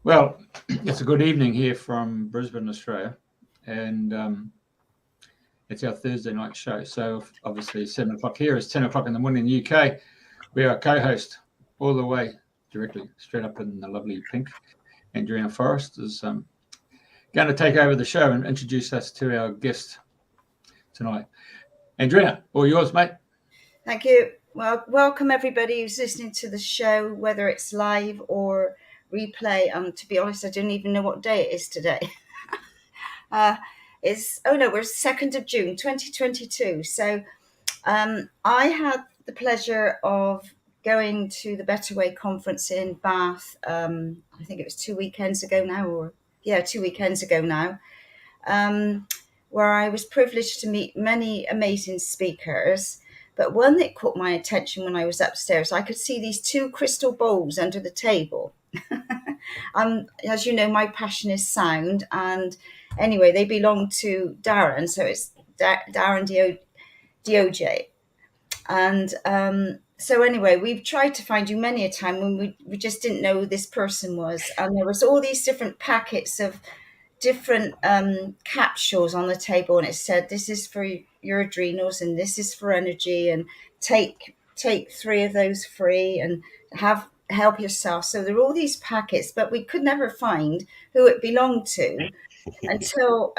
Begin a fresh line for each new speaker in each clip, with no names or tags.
Well, it's a good evening here from Brisbane, Australia, and it's our Thursday night show. So obviously, 7 o'clock here is 10 o'clock in the morning in the UK. We are co-host all the way directly straight up in the lovely pink. Andrena Forrest is going to take over the show and introduce us to our guest tonight. Andrena, all yours, mate.
Thank you. Well, welcome everybody who's listening to the show, whether it's live or replay. To be honest, I don't even know what day it is today. uh, we're 2nd of June, 2022. So I had the pleasure of going to the Better Way conference in Bath. I think it was 2 weekends ago now, 2 weekends ago now. Where I was privileged to meet many amazing speakers. But one that caught my attention when I was upstairs, I could see these two crystal bowls under the table. As you know, my passion is sound. And anyway, they belong to Darren. So it's Darren Deojee. And so anyway, we've tried to find you many a time when we just didn't know who this person was. And there was all these different packets of different capsules on the table, and it said this is for your adrenals and this is for energy, and take 3 of those free and help yourself. So there are all these packets, but we could never find who it belonged to until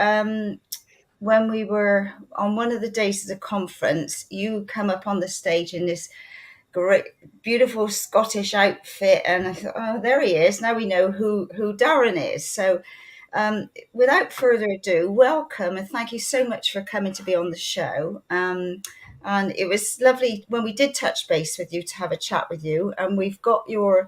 when we were on one of the days of the conference. You come up on the stage in this great beautiful Scottish outfit, and I thought, oh, there he is, now we know who Darren is. So without further ado, welcome and thank you so much for coming to be on the show. And it was lovely when we did touch base with you to have a chat with you. And we've got you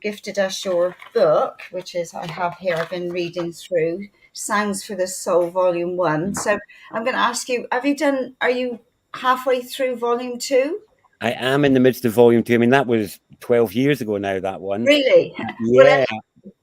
gifted us your book, which is I have here. I've been reading through Sounds for the Soul, Volume 1. So I'm going to ask you: are you halfway through Volume 2?
I am in the midst of Volume 2. I mean, that was 12 years ago now, that one.
Really?
Yeah.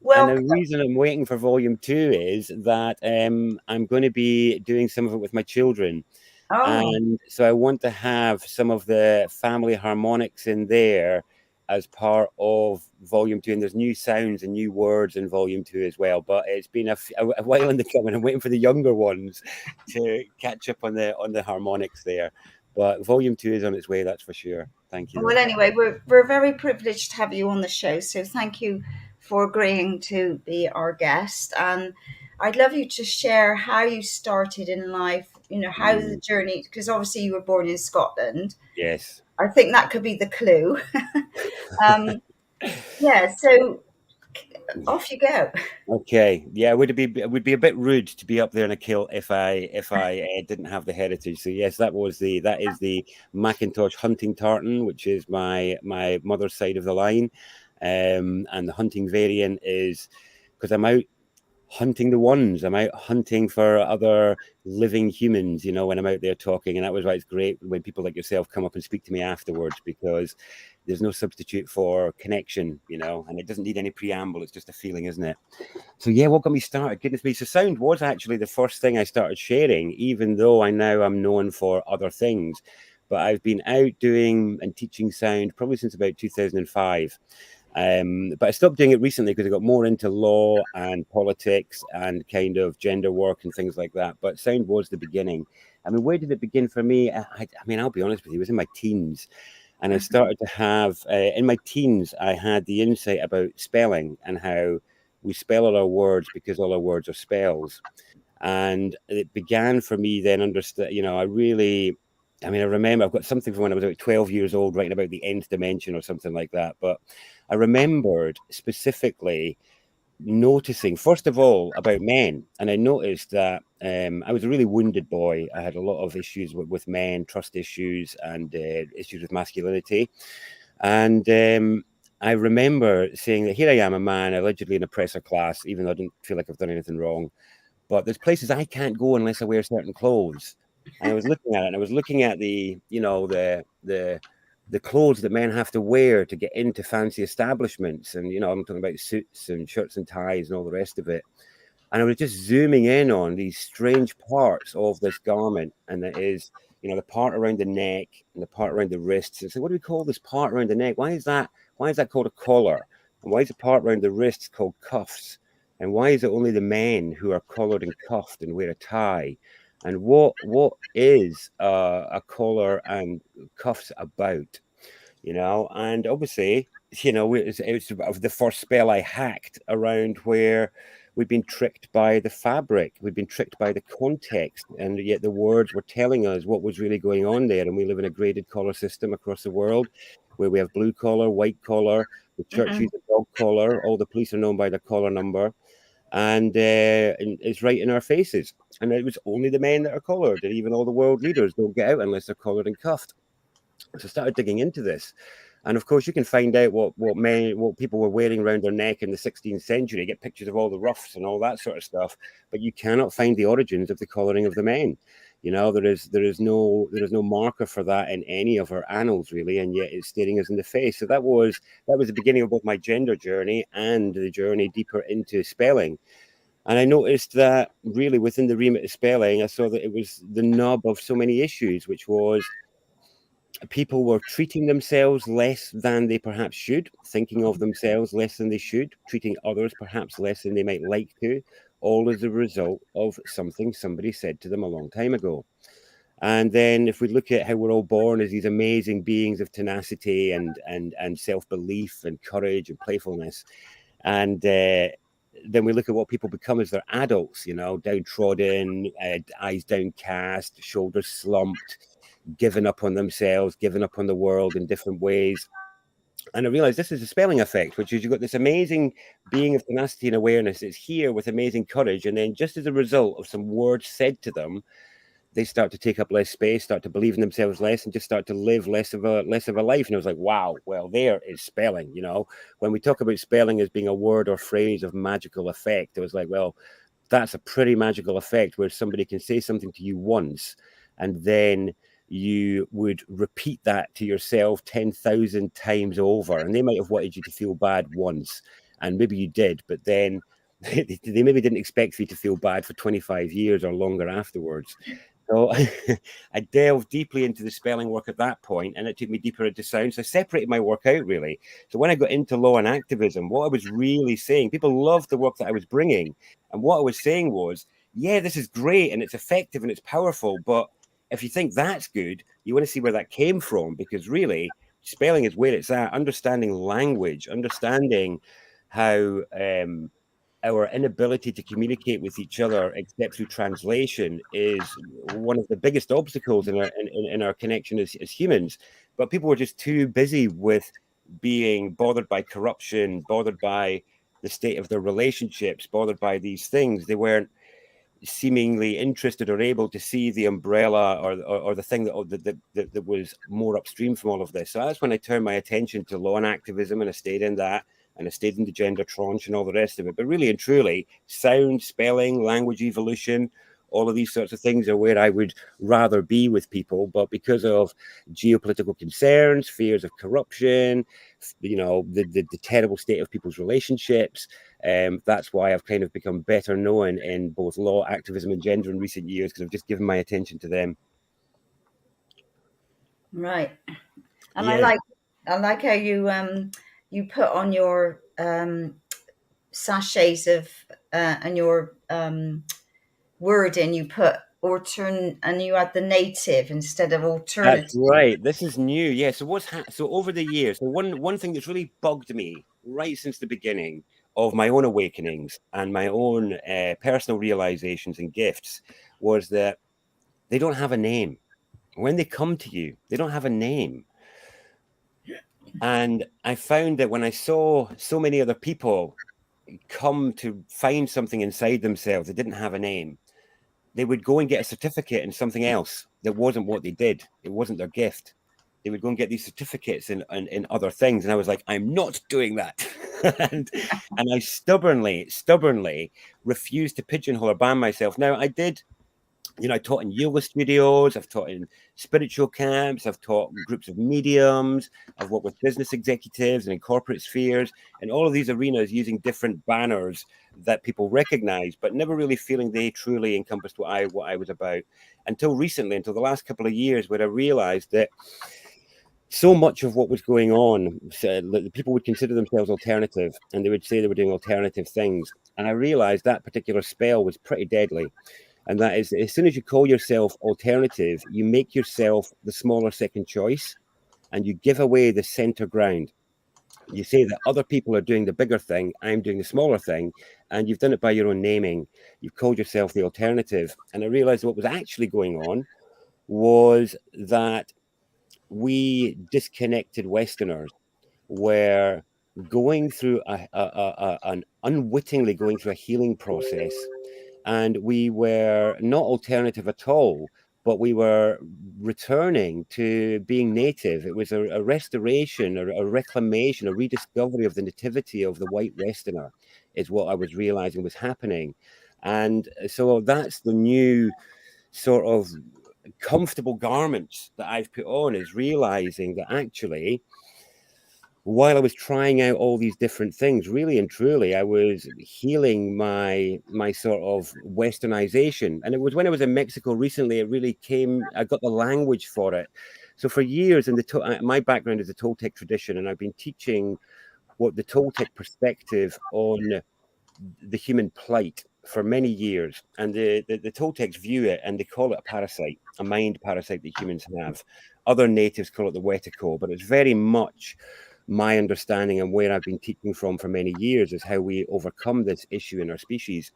Well,
and the reason I'm waiting for Volume 2 is that I'm going to be doing some of it with my children. And so I want to have some of the family harmonics in there as part of Volume 2. And there's new sounds and new words in Volume 2 as well. But it's been a while in the coming. I'm waiting for the younger ones to catch up on the harmonics there. But Volume 2 is on its way, that's for sure. Thank you.
Well, anyway, we're very privileged to have you on the show. So thank you for agreeing to be our guest. And I'd love you to share how you started in life, how the journey, because obviously you were born in Scotland.
Yes.
I think that could be the clue. So off you go.
Okay. Yeah, it would be a bit rude to be up there in a kilt if I didn't have the heritage. So yes, that is the Macintosh hunting tartan, which is my mother's side of the line, and the hunting variant is because I'm out hunting the ones. I'm out hunting for other living humans, when I'm out there talking. And that was why it's great when people like yourself come up and speak to me afterwards, because there's no substitute for connection, and it doesn't need any preamble. It's just a feeling, isn't it? So yeah, what got me started? Goodness me. So sound was actually the first thing I started sharing, even though I now am known for other things. But I've been out doing and teaching sound probably since about 2005. But I stopped doing it recently because I got more into law and politics and kind of gender work and things like that. But sound was the beginning. I mean, where did it begin for me? I mean, I'll be honest with you, it was in my teens. And I started to have, in my teens, I had the insight about spelling and how we spell all our words because all our words are spells. And it began for me then I remember I've got something from when I was about 12 years old writing about the nth dimension or something like that. But I remembered specifically noticing, first of all, about men. And I noticed that I was a really wounded boy. I had a lot of issues with men, trust issues and issues with masculinity. And I remember saying that here I am, a man, allegedly in a presser class, even though I didn't feel like I've done anything wrong. But there's places I can't go unless I wear certain clothes. And I was looking at it, and I was looking at the clothes that men have to wear to get into fancy establishments. And, I'm talking about suits and shirts and ties and all the rest of it. And I was just zooming in on these strange parts of this garment. And that is, the part around the neck and the part around the wrists. And so what do we call this part around the neck? Why is that called a collar? And why is the part around the wrists called cuffs? And why is it only the men who are collared and cuffed and wear a tie? And what is a collar and cuffs about? And obviously, it was the first spell I hacked around where we'd been tricked by the fabric, we'd been tricked by the context, and yet the words were telling us what was really going on there. And we live in a graded collar system across the world where we have blue collar, white collar, the church uses a dog collar, all the police are known by their collar number, and it's right in our faces. And it was only the men that are collared, and even all the world leaders don't get out unless they're collared and cuffed. So I started digging into this. And of course, you can find out what people were wearing around their neck in the 16th century, get pictures of all the ruffs and all that sort of stuff. But you cannot find the origins of the collaring of the men. There is no marker for that in any of our annals, really, and yet it's staring us in the face. So that was the beginning of both my gender journey and the journey deeper into spelling. And I noticed that really within the remit of spelling, I saw that it was the nub of so many issues, which was people were treating themselves less than they perhaps should, thinking of themselves less than they should, treating others perhaps less than they might like to, all as a result of something somebody said to them a long time ago. And then if we look at how we're all born as these amazing beings of tenacity and self-belief and courage and playfulness, and then we look at what people become as they're adults, downtrodden, eyes downcast, shoulders slumped, given up on themselves, given up on the world in different ways. And I realized this is a spelling effect, which is you've got this amazing being of tenacity and awareness. It's here with amazing courage. And then just as a result of some words said to them, they start to take up less space, start to believe in themselves less, and just start to live less of a life. And I was like, wow, well, there is spelling. When we talk about spelling as being a word or phrase of magical effect, I was like, well, that's a pretty magical effect where somebody can say something to you once, and then you would repeat that to yourself 10,000 times over. And they might have wanted you to feel bad once, and maybe you did, but then they maybe didn't expect you to feel bad for 25 years or longer afterwards. So I delved deeply into the spelling work at that point, and it took me deeper into sound. So I separated my work out, really. So when I got into law and activism, what I was really saying, people loved the work that I was bringing. And what I was saying was, yeah, this is great and it's effective and it's powerful. But if you think that's good, you want to see where that came from, because really spelling is where it's at. Understanding language, understanding how our inability to communicate with each other except through translation is one of the biggest obstacles in our connection as humans. But people were just too busy with being bothered by corruption, bothered by the state of their relationships, bothered by these things. They weren't seemingly interested or able to see the umbrella or the thing that was more upstream from all of this. So that's when I turned my attention to law and activism, and I stayed in that. And I stayed in the gender tranche and all the rest of it. But really and truly, sound, spelling, language evolution, all of these sorts of things are where I would rather be with people. But because of geopolitical concerns, fears of corruption, the terrible state of people's relationships, that's why I've kind of become better known in both law, activism, and gender in recent years, because I've just given my attention to them.
Right. And
Yeah.
I like how you put on your sachets of and your wording, you put and you add the native instead of alternative.
That's right. This is new. Yeah. So so over the years, so one thing that's really bugged me right since the beginning of my own awakenings and my own personal realizations and gifts was that they don't have a name. When they come to you, they don't have a name. And I found that when I saw so many other people come to find something inside themselves that didn't have a name, they would go and get a certificate in something else that wasn't what they did. It wasn't their gift. They would go and get these certificates in other things. And I was like, I'm not doing that. and I stubbornly refused to pigeonhole or ban myself. Now, I did. I taught in yoga studios, I've taught in spiritual camps, I've taught groups of mediums, I've worked with business executives and in corporate spheres, and all of these arenas using different banners that people recognize, but never really feeling they truly encompassed what I was about until recently, until the last couple of years, where I realized that so much of what was going on, the people would consider themselves alternative, and they would say they were doing alternative things. And I realized that particular spell was pretty deadly. And that is, as soon as you call yourself alternative, you make yourself the smaller second choice, and you give away the center ground. You say that other people are doing the bigger thing, I'm doing the smaller thing, and you've done it by your own naming. You've called yourself the alternative. And I realized what was actually going on was that we disconnected Westerners were going through an unwittingly going through a healing process, and we were not alternative at all, but we were returning to being native. It was a restoration, a reclamation, a rediscovery of the nativity of the white Westerner, is what I was realizing was happening. And so that's the new sort of comfortable garments that I've put on, is realizing that actually, while I was trying out all these different things, really and truly, I was healing my sort of westernization. And it was when I was in Mexico recently, it really came, I got the language for it. So for years, in my background is the Toltec tradition, and I've been teaching what the Toltec perspective on the human plight for many years. And the Toltecs view it, and they call it a parasite, a mind parasite that humans have. Other natives call it the wetico, but it's very much my understanding and where I've been teaching from for many years is how we overcome this issue in our species.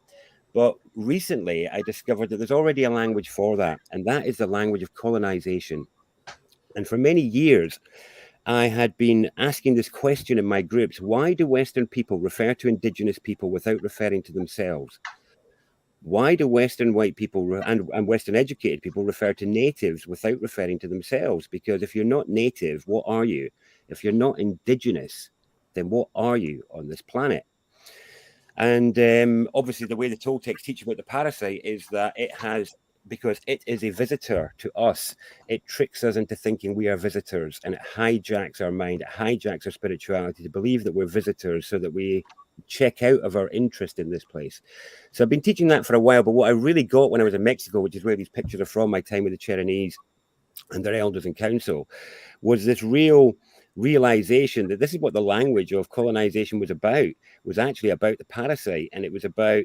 But recently I discovered that there's already a language for that, and that is the language of colonization. And for many years, I had been asking this question in my groups: why do Western people refer to Indigenous people without referring to themselves? Why do Western white people and Western educated people refer to natives without referring to themselves? Because if you're not native, what are you? If you're not Indigenous, then what are you on this planet? And obviously, the way the Toltecs teach about the parasite is that it has, because it is a visitor to us, it tricks us into thinking we are visitors, and it hijacks our mind, it hijacks our spirituality to believe that we're visitors, so that we check out of our interest in this place. So I've been teaching that for a while, but what I really got when I was in Mexico, which is where these pictures are from, my time with the Cheronese and their elders in council, was this realization that this is what the language of colonization was about. It was actually about the parasite, and it was about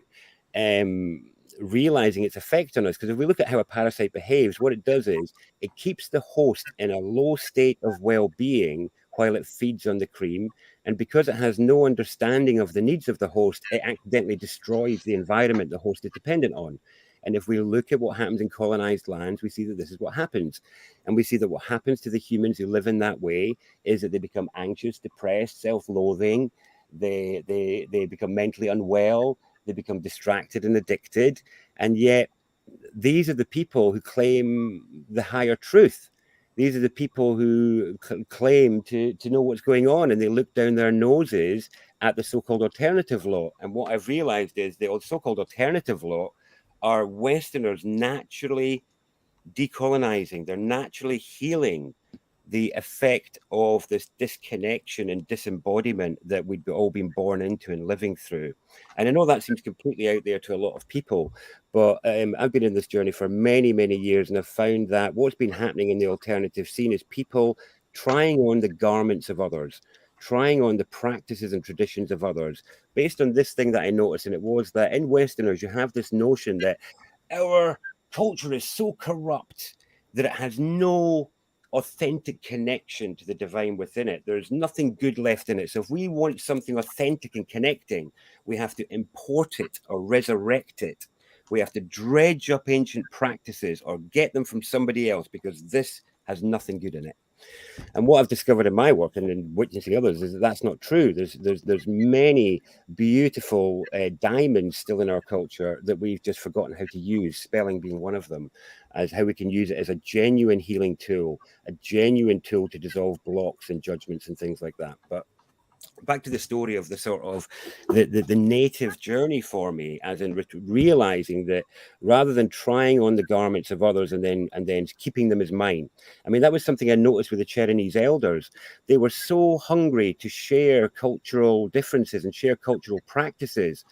realizing its effect on us. Because if we look at how a parasite behaves, what it does is it keeps the host in a low state of well-being while it feeds on the cream. And because it has no understanding of the needs of the host, it accidentally destroys the environment the host is dependent on. And if we look at what happens in colonized lands, we see that this is what happens. And we see that what happens to the humans who live in that way is that they become anxious, depressed, self-loathing. They become mentally unwell. They become distracted and addicted. And yet these are the people who claim the higher truth. These are the people who claim to know what's going on, and they look down their noses at the so-called alternative law. And what I've realized is the so-called alternative law are Westerners naturally decolonizing. They're naturally healing the effect of this disconnection and disembodiment that we've all been born into and living through. And I know that seems completely out there to a lot of people, but I've been in this journey for many, many years, and I've found that what's been happening in the alternative scene is people trying on the garments of others, trying on the practices and traditions of others, based on this thing that I noticed. And it was that in Westerners, you have this notion that our culture is so corrupt that it has no authentic connection to the divine within it. There's nothing good left in it. So if we want something authentic and connecting, we have to import it or resurrect it. We have to dredge up ancient practices or get them from somebody else, because this has nothing good in it. And what I've discovered in my work and in witnessing others is that that's not true. There's many beautiful diamonds still in our culture that we've just forgotten how to use, spelling being one of them, as how we can use it as a genuine healing tool, a genuine tool to dissolve blocks and judgments and things like that. But back to the story of the sort of the native journey for me, as in realizing that rather than trying on the garments of others and then keeping them as mine. I mean, that was something I noticed with the Cheronese elders. They were so hungry to share cultural differences and share cultural practices,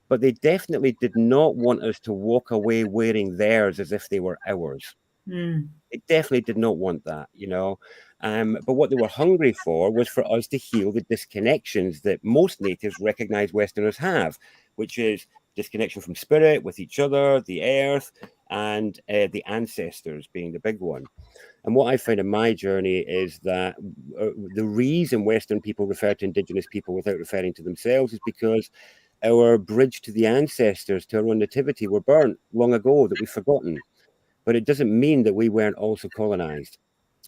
but they definitely did not want us to walk away wearing theirs as if they were ours. They definitely did not want that, you know. But what they were hungry for was for us to heal the disconnections that most natives recognize Westerners have, which is disconnection from spirit, with each other, the earth, and the ancestors being the big one. And what I found in my journey is that the reason Western people refer to Indigenous people without referring to themselves is because our bridge to the ancestors, to our own nativity, were burnt long ago, that we've forgotten. But it doesn't mean that we weren't also colonized,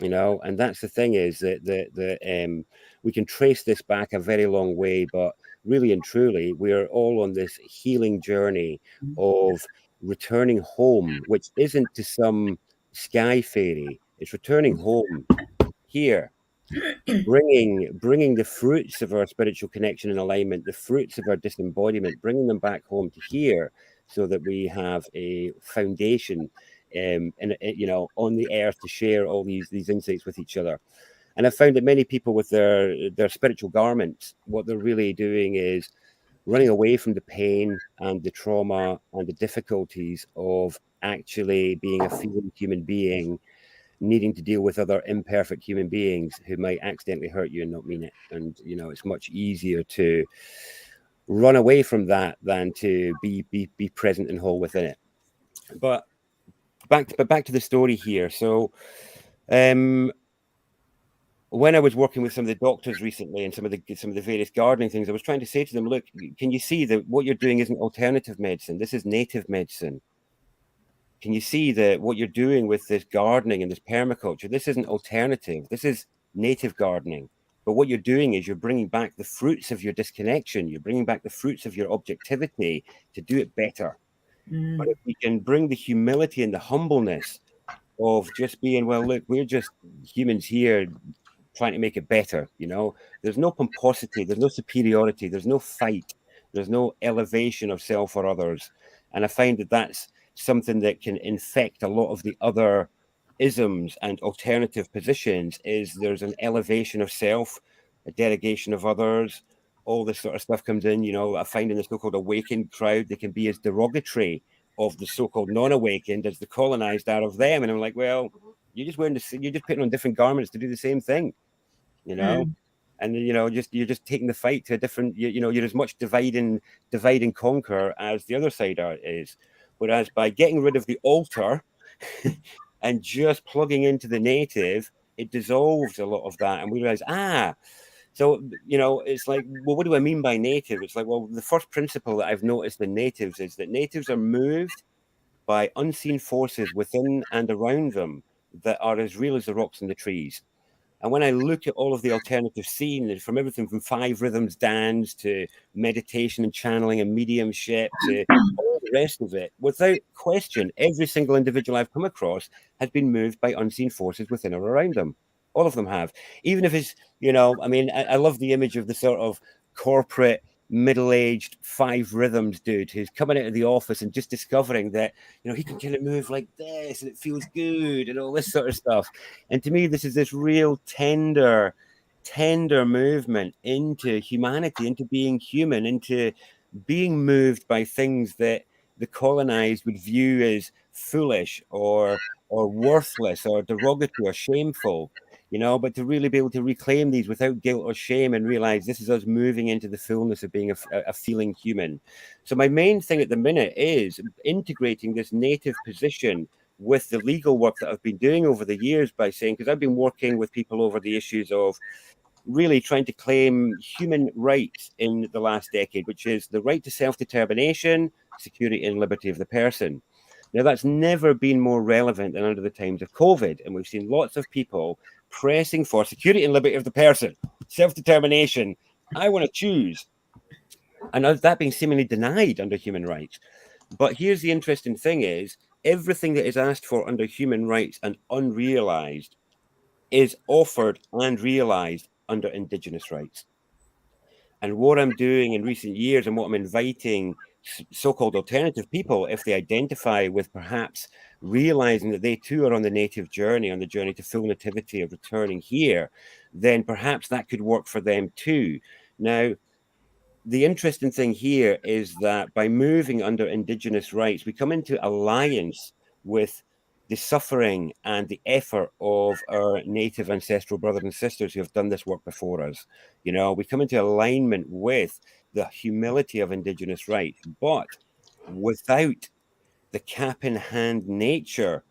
you know. And that's the thing, is that we can trace this back a very long way, but really and truly, we are all on this healing journey of returning home, which isn't to some sky fairy. It's returning home here, bringing the fruits of our spiritual connection and alignment, the fruits of our disembodiment, bringing them back home to here, so that we have a foundation, and you know, on the earth, to share all these insights with each other. And I found that many people with their spiritual garments, what they're really doing is running away from the pain and the trauma and the difficulties of actually being a feeling human being, needing to deal with other imperfect human beings who might accidentally hurt you and not mean it. And, you know, it's much easier to run away from that than to be present and whole within it. But back to the story here. So, when I was working with some of the doctors recently and some of the various gardening things, I was trying to say to them, look, can you see that what you're doing isn't alternative medicine? This is native medicine. Can you see that what you're doing with this gardening and this permaculture, this isn't alternative, this is native gardening. But what you're doing is you're bringing back the fruits of your disconnection. You're bringing back the fruits of your objectivity to do it better. But if we can bring the humility and the humbleness of just being, well, look, we're just humans here trying to make it better, you know, there's no pomposity, there's no superiority, there's no fight, there's no elevation of self or others. And I find that that's something that can infect a lot of the other isms and alternative positions, is there's an elevation of self, a derogation of others. All this sort of stuff comes in, you know. I find in the so-called awakened crowd, they can be as derogatory of the so-called non-awakened as the colonized are of them. And I'm like, well, you're just putting on different garments to do the same thing, you know. And you know, you're just taking the fight to a different, you know, you're as much divide and conquer as the other side is. Whereas by getting rid of the altar and just plugging into the native, it dissolves a lot of that, and we realize, so, you know, it's like, well, what do I mean by native? It's like, well, the first principle that I've noticed in natives is that natives are moved by unseen forces within and around them that are as real as the rocks and the trees. And when I look at all of the alternative scenes, from everything from 5 rhythms dance to meditation and channeling and mediumship to all the rest of it, without question, every single individual I've come across has been moved by unseen forces within or around them. All of them have. Even if it's, you know, I mean, I love the image of the sort of corporate, middle-aged 5 rhythms dude who's coming out of the office and just discovering that, you know, he can kind of move like this and it feels good and all this sort of stuff. And to me, this is this real tender movement into humanity, into being human, into being moved by things that the colonized would view as foolish or worthless or derogatory or shameful, you know, but to really be able to reclaim these without guilt or shame and realize this is us moving into the fullness of being a feeling human. So my main thing at the minute is integrating this native position with the legal work that I've been doing over the years, by saying, because I've been working with people over the issues of really trying to claim human rights in the last decade, which is the right to self-determination, security and liberty of the person. Now, that's never been more relevant than under the times of COVID. And we've seen lots of people pressing for security and liberty of the person, self-determination. I want to choose. And that being seemingly denied under human rights. But here's the interesting thing is, everything that is asked for under human rights and unrealized is offered and realized under Indigenous rights. And what I'm doing in recent years, and what I'm inviting so-called alternative people, if they identify with perhaps realizing that they too are on the native journey, on the journey to full nativity of returning here, then perhaps that could work for them too. Now, the interesting thing here is that by moving under Indigenous rights, we come into alliance with the suffering and the effort of our native ancestral brothers and sisters who have done this work before us. You know, we come into alignment with the humility of Indigenous rights, but without the cap in hand nature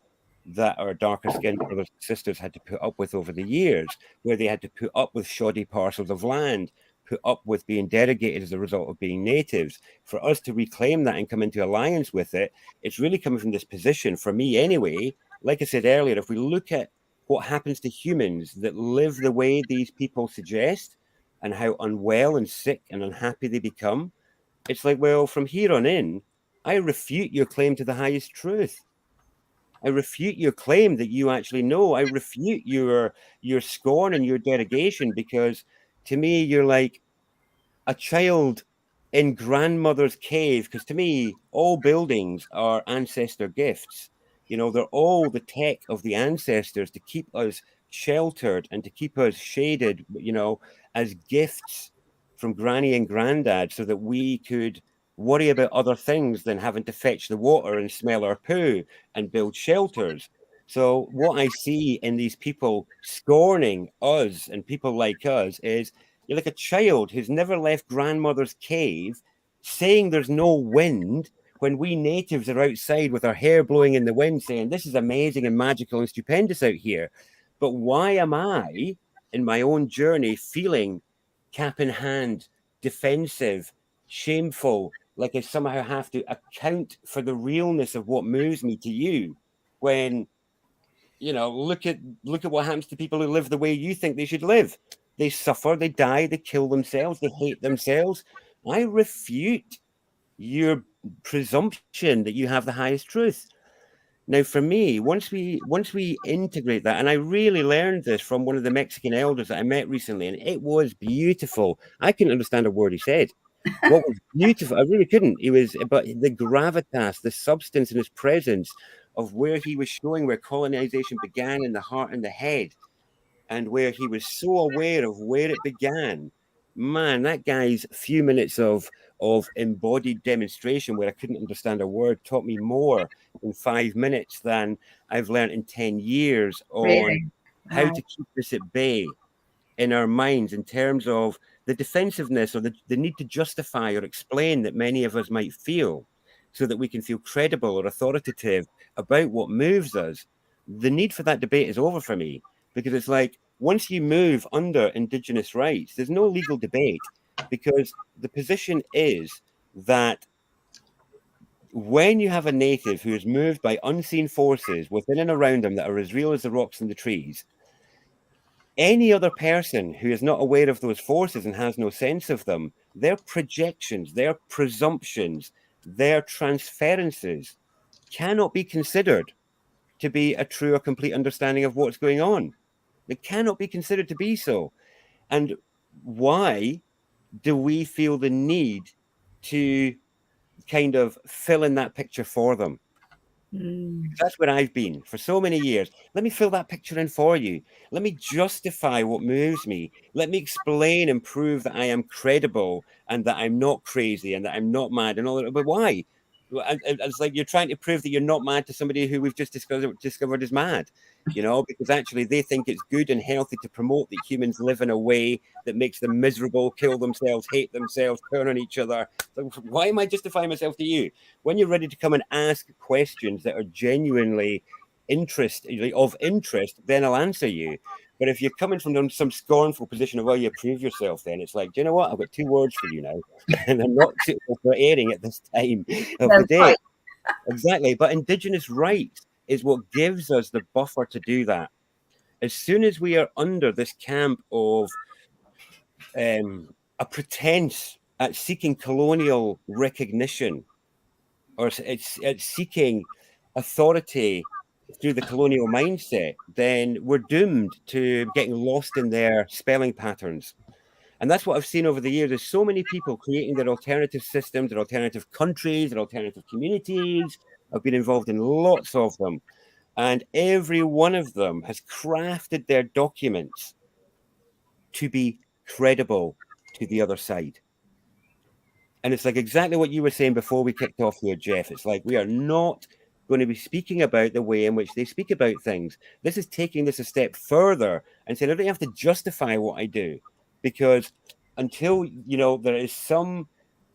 that our darker skinned brothers and sisters had to put up with over the years, where they had to put up with shoddy parcels of land, put up with being derogated as a result of being natives. For us to reclaim that and come into alliance with it, it's really coming from this position, for me anyway. Like I said earlier, if we look at what happens to humans that live the way these people suggest and how unwell and sick and unhappy they become, it's like, well, from here on in, I refute your claim to the highest truth. I refute your claim that you actually know. I refute your scorn and your derogation, because to me, you're like a child in grandmother's cave. Because to me, all buildings are ancestor gifts. You know, they're all the tech of the ancestors to keep us sheltered and to keep us shaded, you know, as gifts from granny and granddad, so that we could worry about other things than having to fetch the water and smell our poo and build shelters. So what I see in these people scorning us and people like us is, you're like a child who's never left grandmother's cave, saying there's no wind, when we natives are outside with our hair blowing in the wind saying, this is amazing and magical and stupendous out here. But why am I, in my own journey, feeling cap in hand, defensive, shameful, like I somehow have to account for the realness of what moves me to you, when, you know, look at what happens to people who live the way you think they should live. They suffer, they die, they kill themselves, they hate themselves. I refute your presumption that you have the highest truth. Now, for me, once we integrate that, and I really learned this from one of the Mexican elders that I met recently, and it was beautiful. I couldn't understand a word he said. What was beautiful, I really couldn't. But the gravitas, the substance in his presence of where he was showing where colonization began in the heart and the head, and where he was so aware of where it began. Man, that guy's few minutes of embodied demonstration where I couldn't understand a word taught me more in 5 minutes than I've learned in 10 years on
Really?
how
Wow.
to keep this at bay in our minds, in terms of the defensiveness or the need to justify or explain that many of us might feel, so that we can feel credible or authoritative about what moves us. The need for that debate is over for me, because it's like, once you move under Indigenous rights, there's no legal debate, because the position is that when you have a native who is moved by unseen forces within and around them that are as real as the rocks and the trees, any other person who is not aware of those forces and has no sense of them, their projections, their presumptions, their transferences cannot be considered to be a true or complete understanding of what's going on. They cannot be considered to be so. And why do we feel the need to kind of fill in that picture for them? That's where I've been for so many years. Let me fill that picture in for you. Let me justify what moves me. Let me explain and prove that I am credible and that I'm not crazy and that I'm not mad and all that. But why? It's like you're trying to prove that you're not mad to somebody who we've just discovered is mad, you know, because actually they think it's good and healthy to promote that humans live in a way that makes them miserable, kill themselves, hate themselves, turn on each other. So why am I justifying myself to you? When you're ready to come and ask questions that are genuinely of interest, then I'll answer you. But if you're coming from some scornful position of, oh, you prove yourself, then it's like, do you know what? I've got 2 words for you now, and they're not suitable for airing at this time of
No,
the day.
quite.
Exactly. But Indigenous rights is what gives us the buffer to do that. As soon as we are under this camp of a pretense at seeking colonial recognition, or it's seeking authority through the colonial mindset, then we're doomed to getting lost in their spelling patterns. And that's what I've seen over the years. There's so many people creating their alternative systems, their alternative countries, their alternative communities. I've been involved in lots of them. And every one of them has crafted their documents to be credible to the other side. And it's like exactly what you were saying before we kicked off here, Jeff. It's like we are not going to be speaking about the way in which they speak about things. This is taking this a step further and saying, I don't have to justify what I do, because until, you know, there is some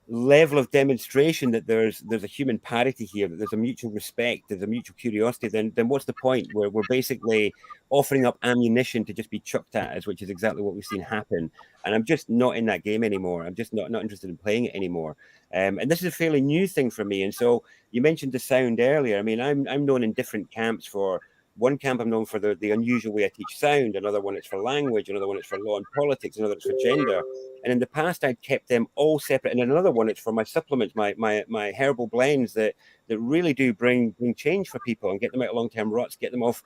level of demonstration that there's a human parity here, that there's a mutual respect, there's a mutual curiosity, then what's the point? We're basically offering up ammunition to just be chucked at us, which is exactly what we've seen happen. And I'm just not in that game anymore. I'm just not interested in playing it anymore. And this is a fairly new thing for me. And so you mentioned the sound earlier. I mean, I'm known in different camps for. One camp I'm known for the unusual way I teach sound, another one it's for language, another one it's for law and politics, another it's for gender. And in the past, I'd kept them all separate. And in another one, it's for my supplements, my herbal blends that really do bring change for people and get them out of long-term ruts, get them off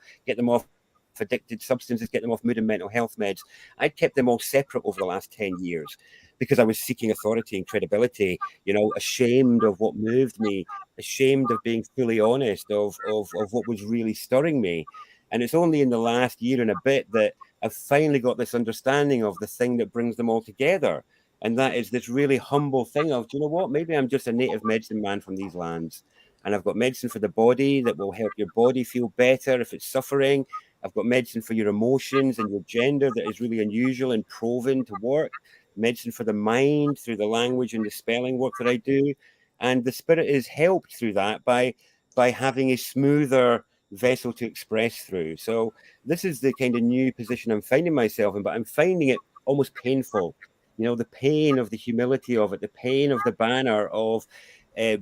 addicted substances, get them off mood and mental health meds. I'd kept them all separate over the last 10 years because I was seeking authority and credibility, you know, ashamed of what moved me, ashamed of being fully honest of what was really stirring me. And it's only in the last year and a bit that I've finally got this understanding of the thing that brings them all together. And that is this really humble thing of, do you know what? Maybe I'm just a native medicine man from these lands. And I've got medicine for the body that will help your body feel better if it's suffering. I've got medicine for your emotions and your gender that is really unusual and proven to work. Medicine for the mind through the language and the spelling work that I do. And the spirit is helped through that by having a smoother vessel to express through. So this is the kind of new position I'm finding myself in, but I'm finding it almost painful. You know, the pain of the humility of it, the pain of the banner of the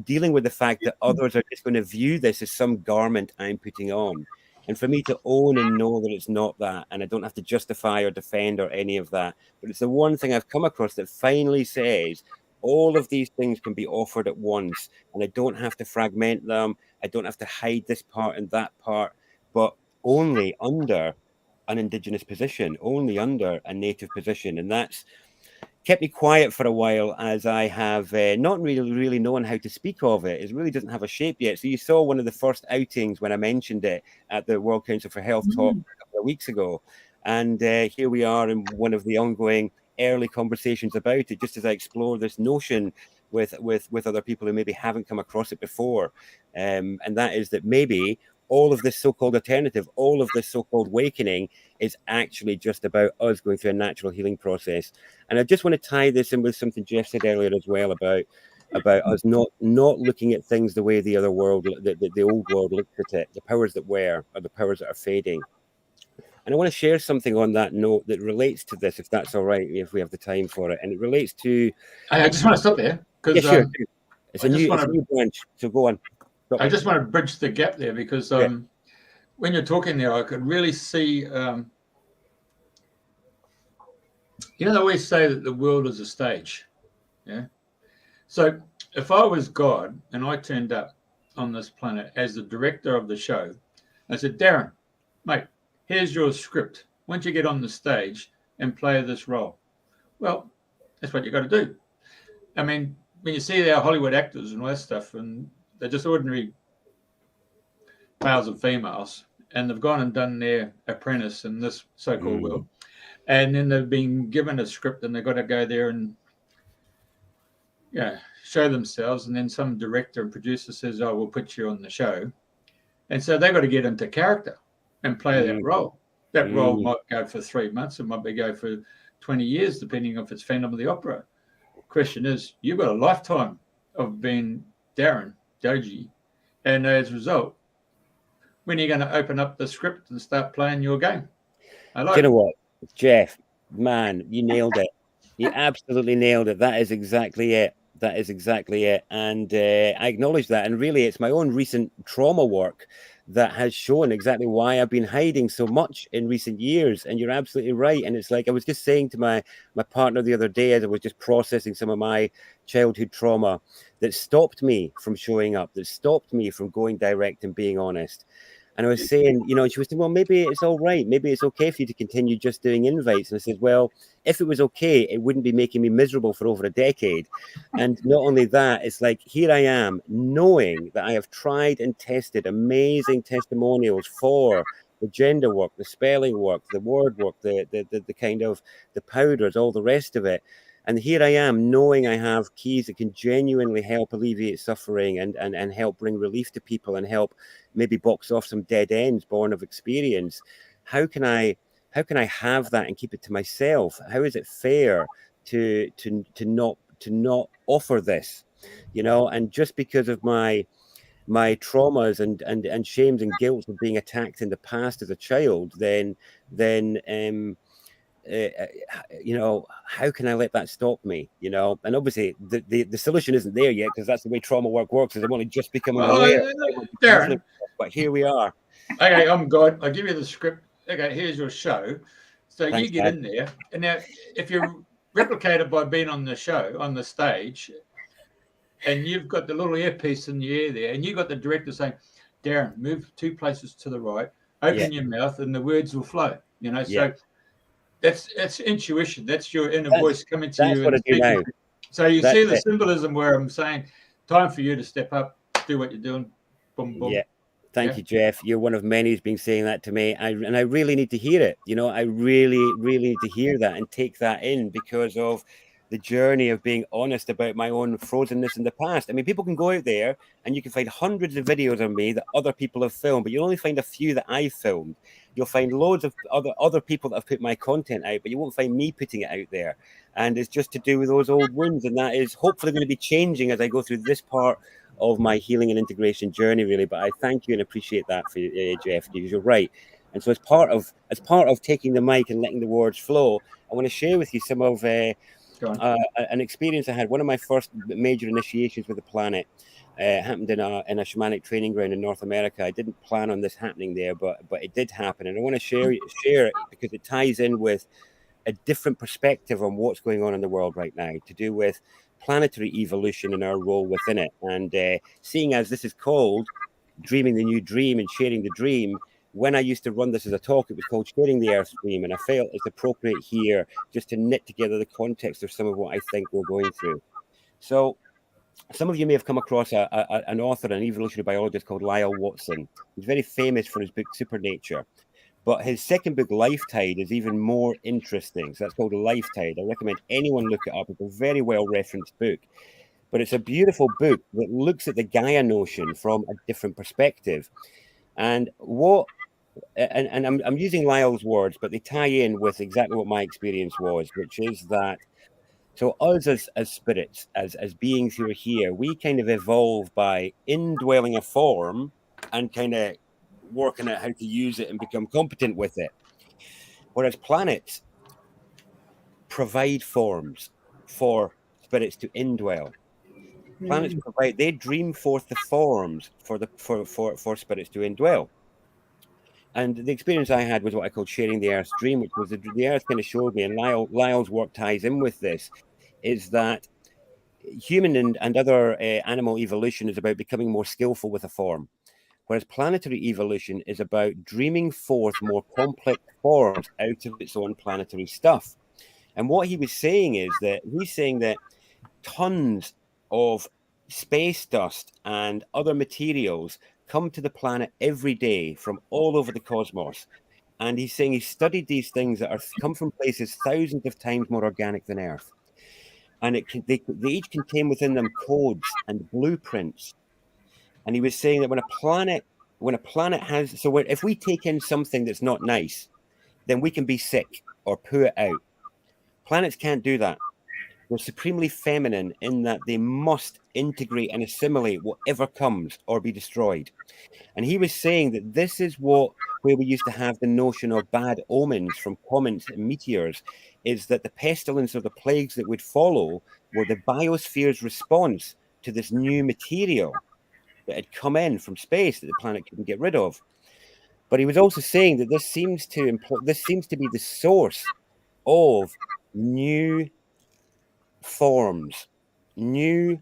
dealing with the fact that others are just going to view this as some garment I'm putting on. And for me to own and know that it's not that, and I don't have to justify or defend or any of that, but it's the one thing I've come across that finally says all of these things can be offered at once, and I don't have to fragment them. I don't have to hide this part and that part, but only under an Indigenous position, only under a native position. And that's kept me quiet for a while, as I have not really known how to speak of it. It really doesn't have a shape yet. So you saw one of the first outings when I mentioned it at the World Council for Health talk a couple of weeks ago. And here we are in one of the ongoing early conversations about it, just as I explore this notion with other people who maybe haven't come across it before. And that is that maybe all of this so-called alternative, all of this so-called awakening is actually just about us going through a natural healing process. And I just want to tie this in with something Jeff said earlier as well about us not looking at things the way the other world, the old world looked at it, the powers that were or the powers that are fading. And I want to share something on that note that relates to this, if that's all right, if we have the time for it. And it relates to...
I just want to stop there because
sure. It's a new branch, so go on.
I just want to bridge the gap there because when you're talking there, I could really see, you know, they always say that the world is a stage. Yeah. So if I was God and I turned up on this planet as the director of the show, I said, Darren, mate, here's your script. Once you get on the stage and play this role, well, that's what you got to do. I mean, when you see our Hollywood actors and all that stuff, and they're just ordinary males and females, and they've gone and done their apprentice in this so-called world, and then they've been given a script and they've got to go there and show themselves, and then some director and producer says, oh, we'll put you on the show, and so they've got to get into character and play that role. That role might go for 3 months, it might go for 20 years, depending if it's Phantom of the Opera. Question is, you've got a lifetime of being Darren Deojee, and as a result, when are you going to open up the script and start playing your game?
Do you know what, Jeff, man, you nailed it. You absolutely nailed it. That is exactly it. That is exactly it. And I acknowledge that. And really, it's my own recent trauma work that has shown exactly why I've been hiding so much in recent years. And you're absolutely right. And it's like I was just saying to my partner the other day, as I was just processing some of my childhood trauma that stopped me from showing up, that stopped me from going direct and being honest. And I was saying, you know, she was saying, well, maybe it's all right. Maybe it's okay for you to continue just doing invites. And I said, well, if it was okay, it wouldn't be making me miserable for over a decade. And not only that, it's like, here I am knowing that I have tried and tested amazing testimonials for the gender work, the spelling work, the word work, the kind of the powders, all the rest of it. And here I am, knowing I have keys that can genuinely help alleviate suffering and help bring relief to people and help maybe box off some dead ends born of experience. How can I have that and keep it to myself? How is it fair to not offer this? You know, and just because of my traumas and shames and guilt of being attacked in the past as a child, then you know, how can I let that stop me? You know, and obviously the solution isn't there yet, because that's the way trauma work works. Is I'm only just becoming aware.
Darren,
but here we are.
Okay, I'm God. I'll give you the script. Okay, here's your show. So
Thanks,
you get
Dad.
in there, and now if you're replicated by being on the show, on the stage, and you've got the little earpiece in the ear there, and you've got the director saying, Darren, move 2 places to the right, open your mouth, and the words will flow. You know, so that's intuition. That's your inner voice coming to you.
That's what I do now.
So you
That's
see the
it.
symbolism where I'm saying, time for you to step up, do what you're doing. Boom, boom.
Yeah. Thank you, Jeff. You're one of many who's been saying that to me. And I really need to hear it. You know, I really, really need to hear that and take that in, because of the journey of being honest about my own frozenness in the past. I mean, people can go out there and you can find hundreds of videos of me that other people have filmed, but you'll only find a few that I filmed. You'll find loads of other people that have put my content out, but you won't find me putting it out there. And it's just to do with those old wounds. And that is hopefully going to be changing as I go through this part of my healing and integration journey, really. But I thank you and appreciate that for Jeff, because you're right. And so as part of taking the mic and letting the words flow, I want to share with you some of an experience I had. One of my first major initiations with the planet happened in a shamanic training ground in North America. I didn't plan on this happening there, but it did happen, and I want to share it because it ties in with a different perspective on what's going on in the world right now, to do with planetary evolution and our role within it. And seeing as this is called Dreaming the New Dream and Sharing the Dream, when I used to run this as a talk, it was called Sharing the Earth's Dream, and I felt it's appropriate here just to knit together the context of some of what I think we're going through. So some of you may have come across an author, an evolutionary biologist called Lyle Watson. He's very famous for his book Supernature. But his second book, Lifetide, is even more interesting. So that's called Lifetide. I recommend anyone look it up. It's a very well-referenced book. But it's a beautiful book that looks at the Gaia notion from a different perspective. And I'm using Lyle's words, but they tie in with exactly what my experience was, which is that, so us as spirits, as beings who are here, we kind of evolve by indwelling a form and kind of working out how to use it and become competent with it. Whereas planets provide forms for spirits to indwell. Planets provide, they dream forth the forms for spirits to indwell. And the experience I had was what I called sharing the Earth's dream, which was the Earth kind of showed me, and Lyle's work ties in with this, is that human and other animal evolution is about becoming more skillful with a form. Whereas planetary evolution is about dreaming forth more complex forms out of its own planetary stuff. And what he was saying is that he's saying that tons of space dust and other materials come to the planet every day from all over the cosmos. And he's saying he studied these things that come from places thousands of times more organic than Earth. And they each contain within them codes and blueprints. And he was saying that when a planet has, so if we take in something that's not nice, then we can be sick or poo it out. Planets can't do that. They're supremely feminine in that they must integrate and assimilate whatever comes or be destroyed. And he was saying that this is where we used to have the notion of bad omens from comets and meteors, is that the pestilence or the plagues that would follow were the biosphere's response to this new material that had come in from space that the planet couldn't get rid of. But he was also saying that this seems to be the source of new forms, new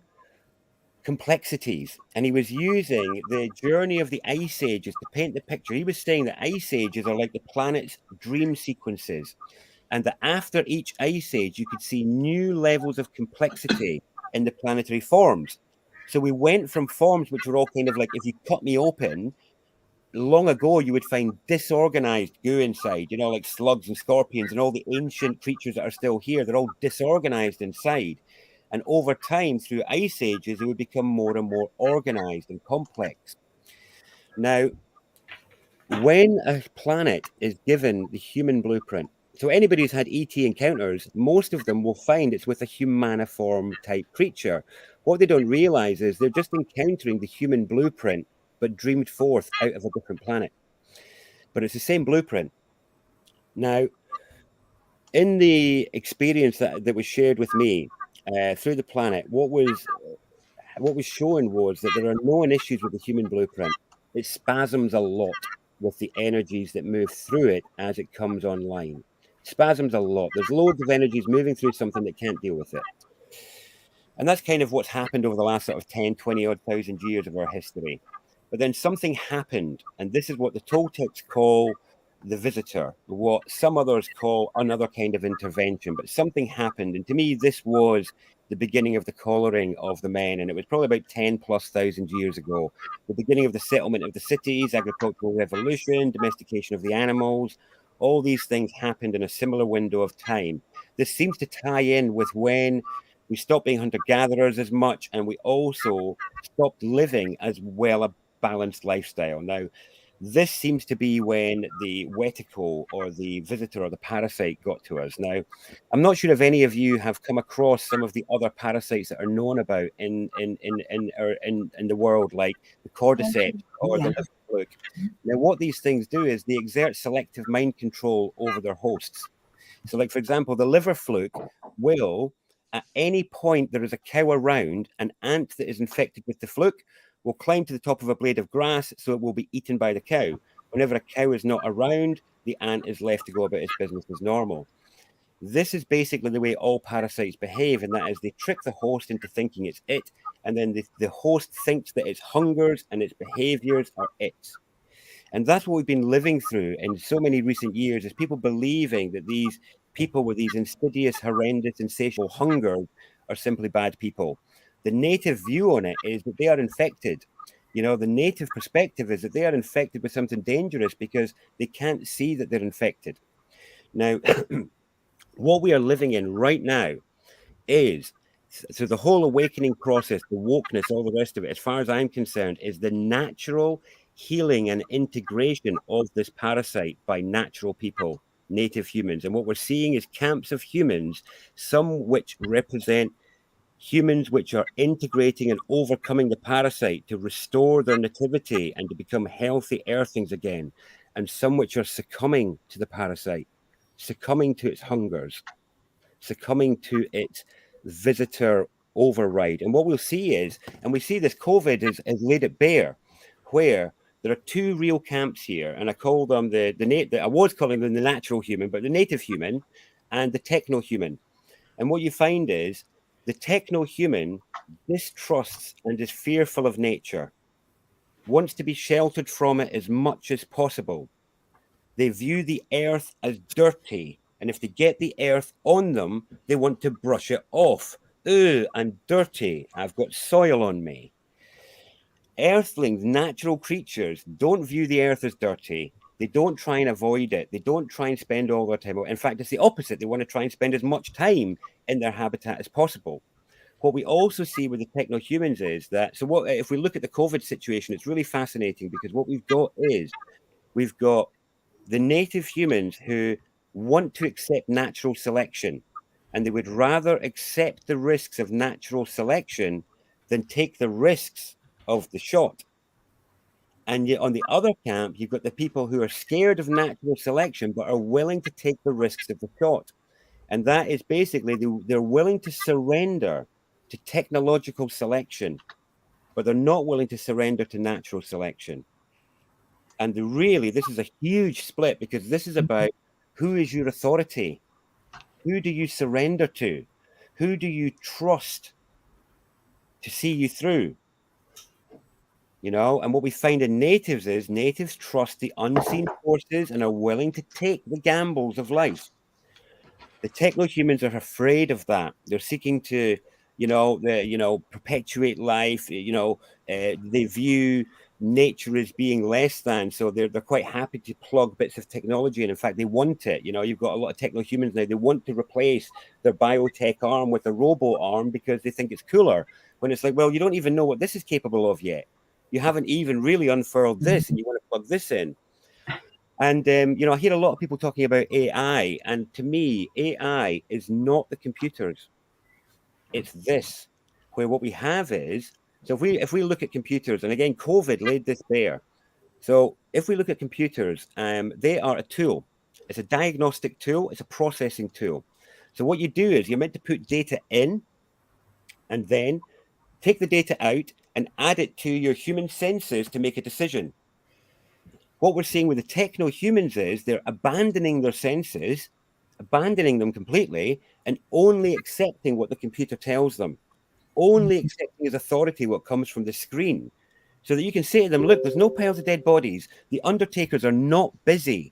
complexities. And he was using the journey of the ice ages to paint the picture. He was saying that ice ages are like the planet's dream sequences, and that after each ice age you could see new levels of complexity in the planetary forms. So we went from forms which were all kind of like, if you cut me open, long ago, you would find disorganized goo inside, you know, like slugs and scorpions and all the ancient creatures that are still here. They're all disorganized inside. And over time, through ice ages, it would become more and more organized and complex. Now, when a planet is given the human blueprint, so anybody who's had ET encounters, most of them will find it's with a humaniform type creature. What they don't realize is they're just encountering the human blueprint, but dreamed forth out of a different planet. But it's the same blueprint. Now, in the experience that was shared with me through the planet, what was shown was that there are known issues with the human blueprint. It spasms a lot with the energies that move through it as it comes online. Spasms a lot. There's loads of energies moving through something that can't deal with it. And that's kind of what's happened over the last sort of 10, 20 odd thousand years of our history. But then something happened, and this is what the Toltecs call the visitor, what some others call another kind of intervention. But something happened, and to me, this was the beginning of the collaring of the men, and it was probably about 10 plus thousand years ago. The beginning of the settlement of the cities, agricultural revolution, domestication of the animals. All these things happened in a similar window of time. This seems to tie in with when we stopped being hunter-gatherers as much, and we also stopped living as well a balanced lifestyle. Now, this seems to be when the wetico or the visitor or the parasite got to us. Now, I'm not sure if any of you have come across some of the other parasites that are known about in the world, like the cordyceps or the liver fluke. Now, what these things do is they exert selective mind control over their hosts. So, like, for example, the liver fluke will, at any point there is a cow around, an ant that is infected with the fluke will climb to the top of a blade of grass, so it will be eaten by the cow. Whenever a cow is not around, the ant is left to go about its business as normal. This is basically the way all parasites behave, and that is they trick the host into thinking it's it, and then the host thinks that its hungers and its behaviors are its. And that's what we've been living through in so many recent years, is people believing that these people with these insidious, horrendous, insatiable hunger are simply bad people. The native view on it is that they are infected. You know, the native perspective is that they are infected with something dangerous because they can't see that they're infected. Now, what we are living in right now is, so the whole awakening process, the wokeness, all the rest of it, as far as I'm concerned, is the natural healing and integration of this parasite by natural people, native humans. And what we're seeing is camps of humans, some which represent humans which are integrating and overcoming the parasite to restore their nativity and to become healthy earthlings again, and some which are succumbing to the parasite, succumbing to its hungers, succumbing to its visitor override. And what we'll see is, and we see this COVID has laid it bare, where there are two real camps here, and I call them I was calling them the natural human, but the native human and the techno-human. And what you find is the techno-human distrusts and is fearful of nature, wants to be sheltered from it as much as possible. They view the earth as dirty, and if they get the earth on them, they want to brush it off. Ooh, I'm dirty. I've got soil on me. Earthlings, natural creatures, don't view the earth as dirty. They don't try and avoid it. They don't try and spend all their time. In fact, it's the opposite. They want to try and spend as much time in their habitat as possible. What we also see with the techno-humans is that, so what if we look at the COVID situation, it's really fascinating because what we've got is we've got the native humans who want to accept natural selection, and they would rather accept the risks of natural selection than take the risks of the shot. And yet on the other camp, you've got the people who are scared of natural selection, but are willing to take the risks of the shot. And that is basically they're willing to surrender to technological selection, but they're not willing to surrender to natural selection. And this is a huge split, because this is about who is your authority? Who do you surrender to? Who do you trust to see you through? You know, and what we find in natives is natives trust the unseen forces and are willing to take the gambles of life. The techno-humans are afraid of that. They're seeking to, perpetuate life. They view nature is being less than, so they're quite happy to plug bits of technology in. In fact, they want it. You know, you've got a lot of techno-humans now. They want to replace their biotech arm with a robo arm because they think it's cooler. When it's like, well, you don't even know what this is capable of yet. You haven't even really unfurled this, and you want to plug this in. And you know, I hear a lot of people talking about AI, and to me, AI is not the computers. It's this, where what we have is, so if we look at computers, and again, COVID laid this bare. So if we look at computers, they are a tool. It's a diagnostic tool. It's a processing tool. So what you do is you're meant to put data in and then take the data out and add it to your human senses to make a decision. What we're seeing with the techno-humans is they're abandoning their senses, abandoning them completely, and only accepting what the computer tells them, only accepting as authority what comes from the screen. So that you can say to them, look, there's no piles of dead bodies. The undertakers are not busy.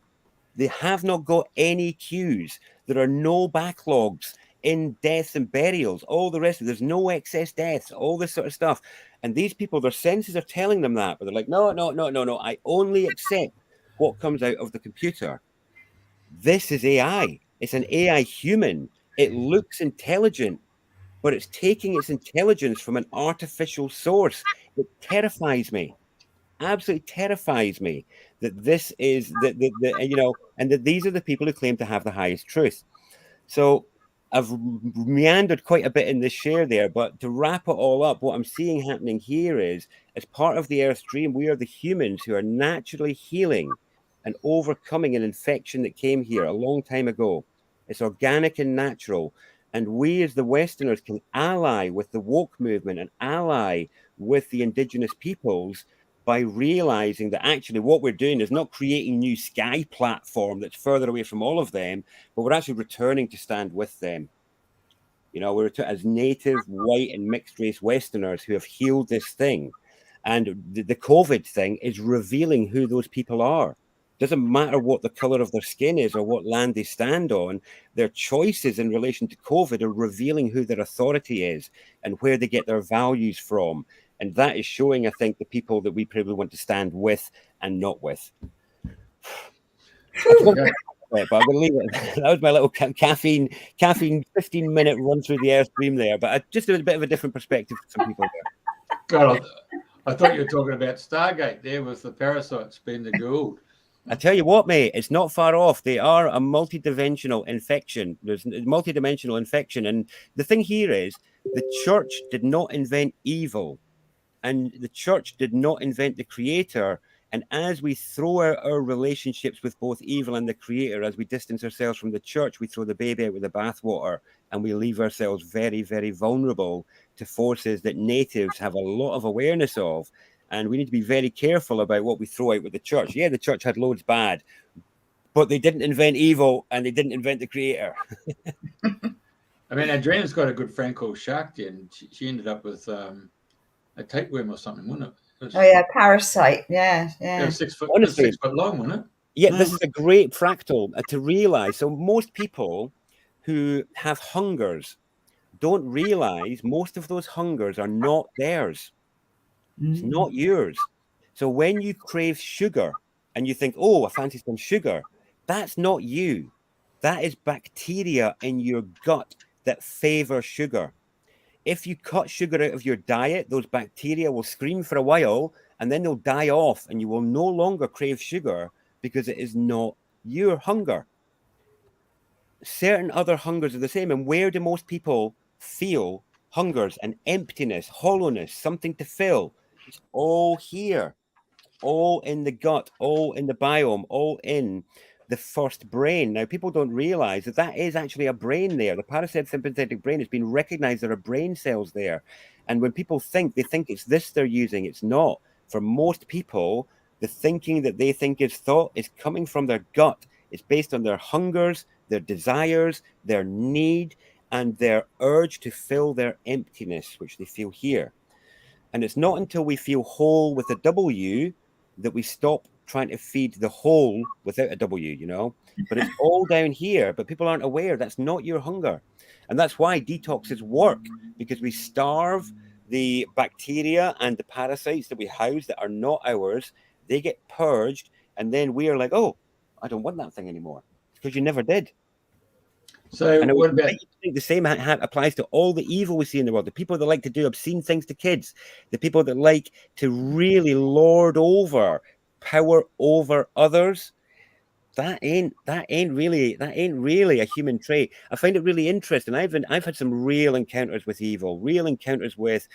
They have not got any queues. There are no backlogs in deaths and burials, all the rest of it. There's no excess deaths, all this sort of stuff. And these people, their senses are telling them that, but they're like, no, no, no, no, no. I only accept what comes out of the computer. This is AI. It's an AI human. It looks intelligent, but it's taking its intelligence from an artificial source. It terrifies me, absolutely terrifies me that this is you know, and that these are the people who claim to have the highest truth. So I've meandered quite a bit in this share there, but to wrap it all up, what I'm seeing happening here is, as part of the Earth Stream, we are the humans who are naturally healing and overcoming an infection that came here a long time ago. It's organic and natural. And we as the Westerners can ally with the woke movement and ally with the indigenous peoples by realizing that actually what we're doing is not creating new sky platform that's further away from all of them, but we're actually returning to stand with them. You know, we're as native, white, and mixed race Westerners who have healed this thing. And the COVID thing is revealing who those people are. Doesn't matter what the color of their skin is or what land they stand on, their choices in relation to COVID are revealing who their authority is and where they get their values from. And that is showing, I think, the people that we probably want to stand with and not with.
Okay.
But I'm going to leave it. That was my little caffeine 15-minute run through the Airstream there. But just a bit of a different perspective for some people there.
God, I thought you were talking about Stargate there with the parasites being the Gould.
I tell you what, mate, it's not far off. They are a multidimensional infection. There's a multidimensional infection. And the thing here is the church did not invent evil. And the church did not invent the creator. And as we throw our relationships with both evil and the creator, as we distance ourselves from the church, we throw the baby out with the bathwater and we leave ourselves very, very vulnerable to forces that natives have a lot of awareness of. And we need to be very careful about what we throw out with the church. Yeah, the church had loads bad, but they didn't invent evil and they didn't invent the creator.
I mean, Andrena's got a good friend called Shakti, and she ended up with a tapeworm or something, wasn't it?
Oh yeah, parasite. Yeah, yeah.
It was 6 foot.
Honestly,
it was 6 foot long, wasn't it?
Yeah, this is a great fractal to realize. So most people who have hungers don't realize most of those hungers are not theirs. It's not yours. So when you crave sugar and you think, oh, I fancy some sugar, that's not you. That is bacteria in your gut that favor sugar. If you cut sugar out of your diet, those bacteria will scream for a while and then they'll die off and you will no longer crave sugar because it is not your hunger. Certain other hungers are the same. And where do most people feel hungers and emptiness, hollowness, something to fill? It's all here, all in the gut, all in the biome, all in the first brain. Now, people don't realize that that is actually a brain there. The parasympathetic brain has been recognized. There are brain cells there. And when people think, they think it's this they're using. It's not. For most people, the thinking that they think is thought is coming from their gut. It's based on their hungers, their desires, their need, and their urge to fill their emptiness, which they feel here. And it's not until we feel whole with a W that we stop trying to feed the whole without a W, you know. But it's all down here, but people aren't aware that's not your hunger. And that's why detoxes work, because we starve the bacteria and the parasites that we house that are not ours, they get purged, and then we are like, oh, I don't want that thing anymore, because you never did.
So
And I
what about
think the same applies to all the evil we see in the world. The people that like to do obscene things to kids, the people that like to really lord over, power over others. That ain't really a human trait. I find it really interesting. I've had some real encounters with evil, real encounters with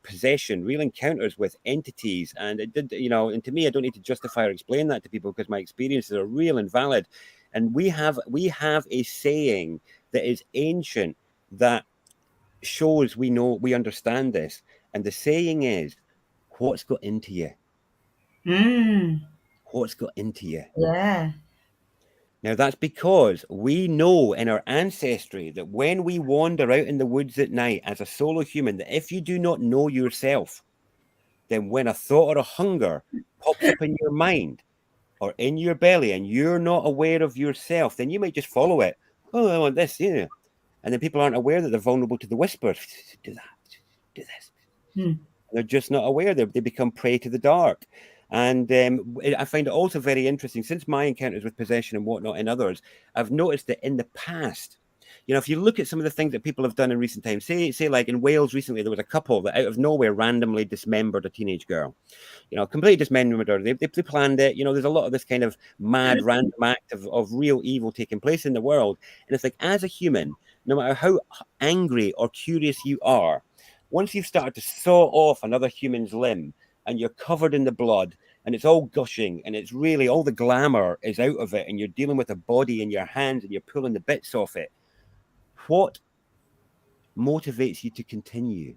possession, real encounters with entities, and it did, you know. And to me, I don't need to justify or explain that to people because my experiences are real and valid. And we have a saying that is ancient that shows we understand this, and the saying is, "What's got into you? What's got into you?"
Yeah.
Now, that's because we know in our ancestry that when we wander out in the woods at night as a solo human, that if you do not know yourself, then when a thought or a hunger pops up in your mind or in your belly and you're not aware of yourself, then you might just follow it. Oh, I want this, yeah. And then people aren't aware that they're vulnerable to the whispers. Do that, do this. They're just not aware. They become prey to the dark. And I find it also very interesting, since my encounters with possession and whatnot in others, I've noticed that in the past, you know, if you look at some of the things that people have done in recent times, say like in Wales recently, there was a couple that out of nowhere randomly dismembered a teenage girl. You know, completely dismembered her. They planned it. You know, there's a lot of this kind of mad random act of real evil taking place in the world. And it's like, as a human, no matter how angry or curious you are, once you've started to saw off another human's limb and you're covered in the blood and it's all gushing and it's really all the glamour is out of it and you're dealing with a body in your hands and you're pulling the bits off it, what motivates you to continue?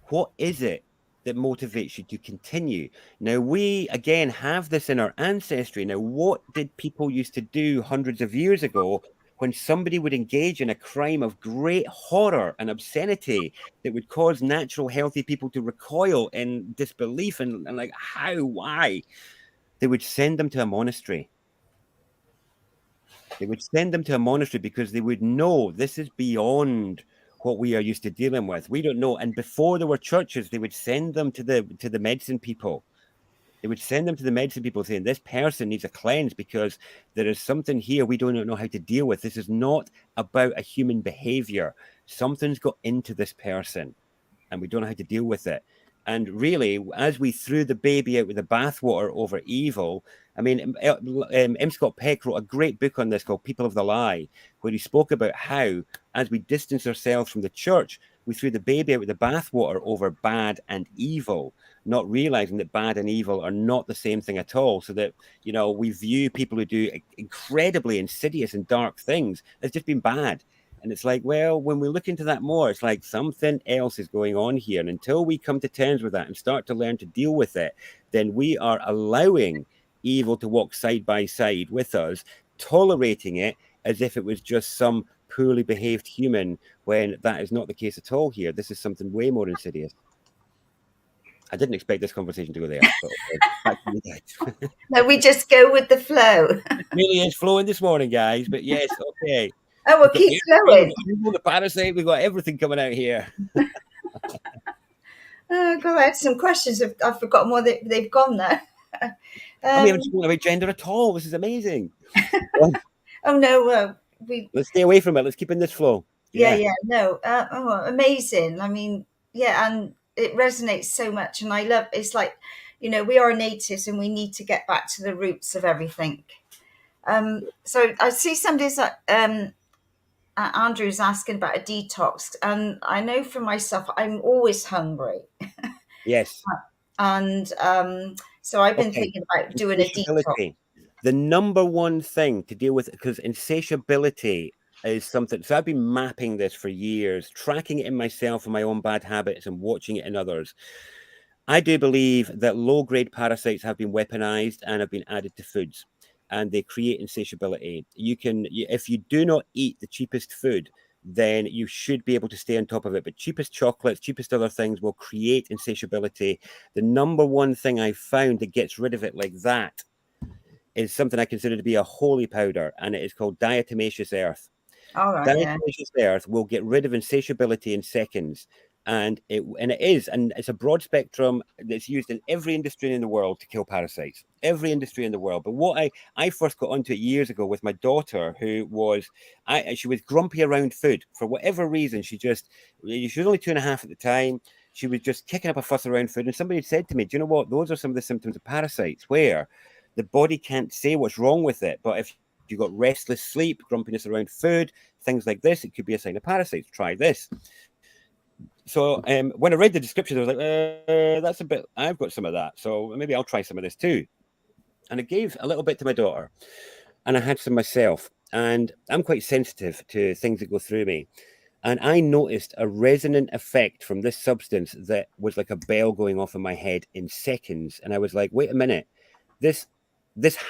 What is it that motivates you to continue? Now, we again have this in our ancestry. Now, what did people used to do hundreds of years ago when somebody would engage in a crime of great horror and obscenity that would cause natural, healthy people to recoil in disbelief and like, how, why? They would send them to a monastery. They would send them to a monastery because they would know this is beyond what we are used to dealing with. We don't know. And before there were churches, they would send them to the medicine people. They would send them to the medicine people saying, this person needs a cleanse because there is something here we don't know how to deal with. This is not about a human behavior. Something's got into this person and we don't know how to deal with it. And really, as we threw the baby out with the bathwater over evil, I mean, M. Scott Peck wrote a great book on this called People of the Lie, where he spoke about how, as we distance ourselves from the church, we threw the baby out with the bathwater over bad and evil, not realizing that bad and evil are not the same thing at all. So that, you know, we view people who do incredibly insidious and dark things as just being bad. And it's like, well, when we look into that more, it's like something else is going on here. And until we come to terms with that and start to learn to deal with it, then we are allowing evil to walk side by side with us, tolerating it as if it was just some poorly behaved human, when that is not the case at all here. This is something way more insidious. I didn't expect this conversation to go there, but okay, back to you guys.
No, we just go with the flow.
It really is flowing this morning, guys. But yes, okay.
Oh, well, keep flowing.
We've got the parasite. We've got everything coming out here.
Oh, God, I had some questions. I've forgotten where they've gone now.
And we haven't spoken about gender at all. This is amazing.
Oh, no,
let's stay away from it. Let's keep in this flow.
Yeah. No. Amazing. I mean, yeah, and it resonates so much. And I love, it's like, you know, we are natives and we need to get back to the roots of everything. So I see somebody's Andrew's asking about a detox, and I know for myself, I'm always hungry.
Yes.
And so I've been thinking about doing a detox.
The number one thing to deal with, because insatiability is something. So I've been mapping this for years, tracking it in myself and my own bad habits and watching it in others. I do believe that low-grade parasites have been weaponized and have been added to foods, and they create insatiability. If you do not eat the cheapest food, then you should be able to stay on top of it. But cheapest chocolates, cheapest other things will create insatiability. The number one thing I found that gets rid of it like that is something I consider to be a holy powder, and it is called diatomaceous earth.
All right, yeah.
Diatomaceous earth will get rid of insatiability in seconds. And it's a broad spectrum that's used in every industry in the world to kill parasites. Every industry in the world. But what I first got onto it years ago with my daughter, who was she was grumpy around food for whatever reason. She was only 2.5 at the time. She was just kicking up a fuss around food. And somebody said to me, "Do you know what? Those are some of the symptoms of parasites, where the body can't say what's wrong with it, but if you got restless sleep, grumpiness around food, things like this, it could be a sign of parasites. Try this." So when I read the description, I was like, that's a bit, I've got some of that. So maybe I'll try some of this too. And I gave a little bit to my daughter, and I had some myself. And I'm quite sensitive to things that go through me. And I noticed a resonant effect from this substance that was like a bell going off in my head in seconds. And I was like, wait a minute, this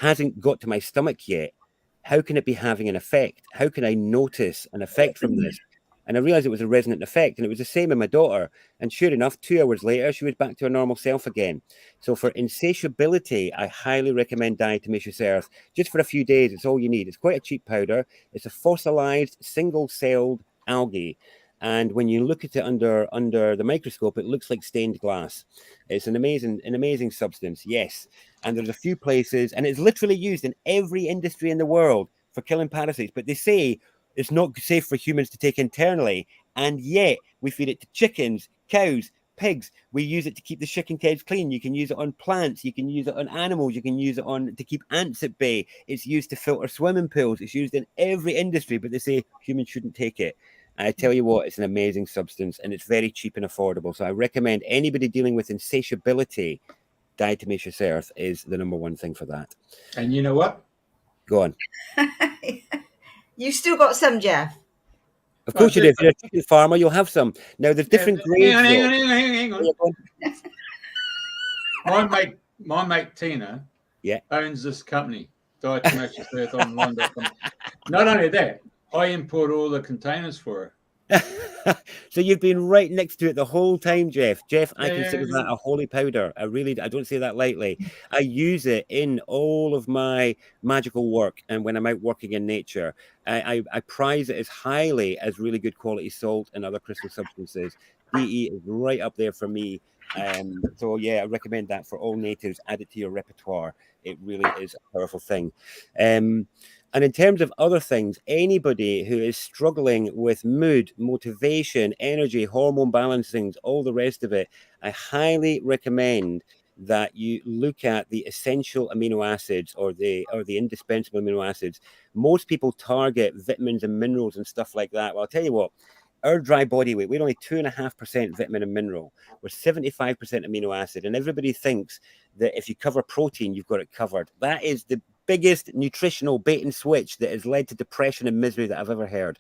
hasn't got to my stomach yet. How can it be having an effect? How can I notice an effect from this? And I realized it was a resonant effect, and it was the same in my daughter. And sure enough, 2 hours later, she was back to her normal self again. So for insatiability, I highly recommend diatomaceous earth. Just for a few days, it's all you need. It's quite a cheap powder. It's a fossilized, single-celled algae. And when you look at it under the microscope, it looks like stained glass. It's an amazing substance, yes. And there's a few places, and it's literally used in every industry in the world for killing parasites. But they say it's not safe for humans to take internally, and yet we feed it to chickens, cows, pigs. We use it to keep the chicken cages clean. You can use it on plants. You can use it on animals. You can use it to keep ants at bay. It's used to filter swimming pools. It's used in every industry, but they say humans shouldn't take it. And I tell you what, it's an amazing substance, and it's very cheap and affordable. So I recommend anybody dealing with insatiability, diatomaceous earth is the #1 thing for that.
And you know what?
Go on.
You still got some, Jeff?
Of course you do. If you're a chicken farmer, you'll have some. Now, there's different grades.
Hang on. My mate Tina owns this company, diatomaceous earth online.com. Not only that, I import all the containers for her.
So you've been right next to it the whole time, Jeff. I consider that a holy powder. I don't say that lightly. I use it in all of my magical work, and when I'm out working in nature, I prize it as highly as really good quality salt and other crystal substances. DE is right up there for me. So yeah, I recommend that for all natives. Add it to your repertoire. It really is a powerful thing. And in terms of other things, anybody who is struggling with mood, motivation, energy, hormone balancings, all the rest of it, I highly recommend that you look at the essential amino acids or the indispensable amino acids. Most people target vitamins and minerals and stuff like that. Well, I'll tell you what, our dry body weight, we're only 2.5% vitamin and mineral. We're 75% amino acid. And everybody thinks that if you cover protein, you've got it covered. That is the biggest nutritional bait and switch that has led to depression and misery that I've ever heard.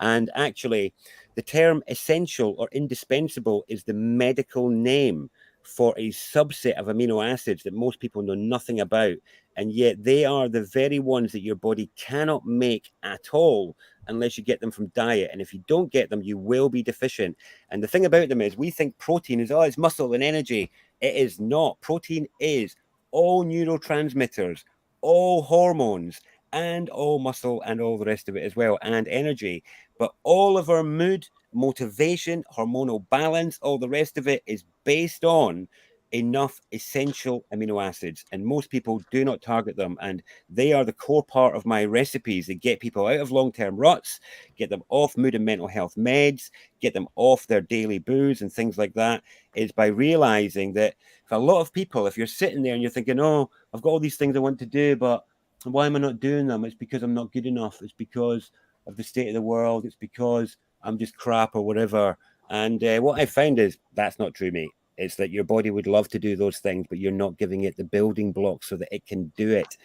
And actually, the term essential or indispensable is the medical name for a subset of amino acids that most people know nothing about. And yet they are the very ones that your body cannot make at all unless you get them from diet. And if you don't get them, you will be deficient. And the thing about them is we think protein is, it's muscle and energy. It is not. Protein is all neurotransmitters, all hormones, and all muscle and all the rest of it as well, and energy. But all of our mood, motivation, hormonal balance, all the rest of it is based on enough essential amino acids, and most people do not target them, and they are the core part of my recipes that get people out of long-term ruts, get them off mood and mental health meds, get them off their daily booze and things like that, is by realizing that for a lot of people, if you're sitting there and you're thinking, oh, I've got all these things I want to do, but why am I not doing them? It's because I'm not good enough. It's because of the state of the world. It's because I'm just crap or whatever. And what I found is that's not true, mate. It's that your body would love to do those things, but you're not giving it the building blocks so that it can do it.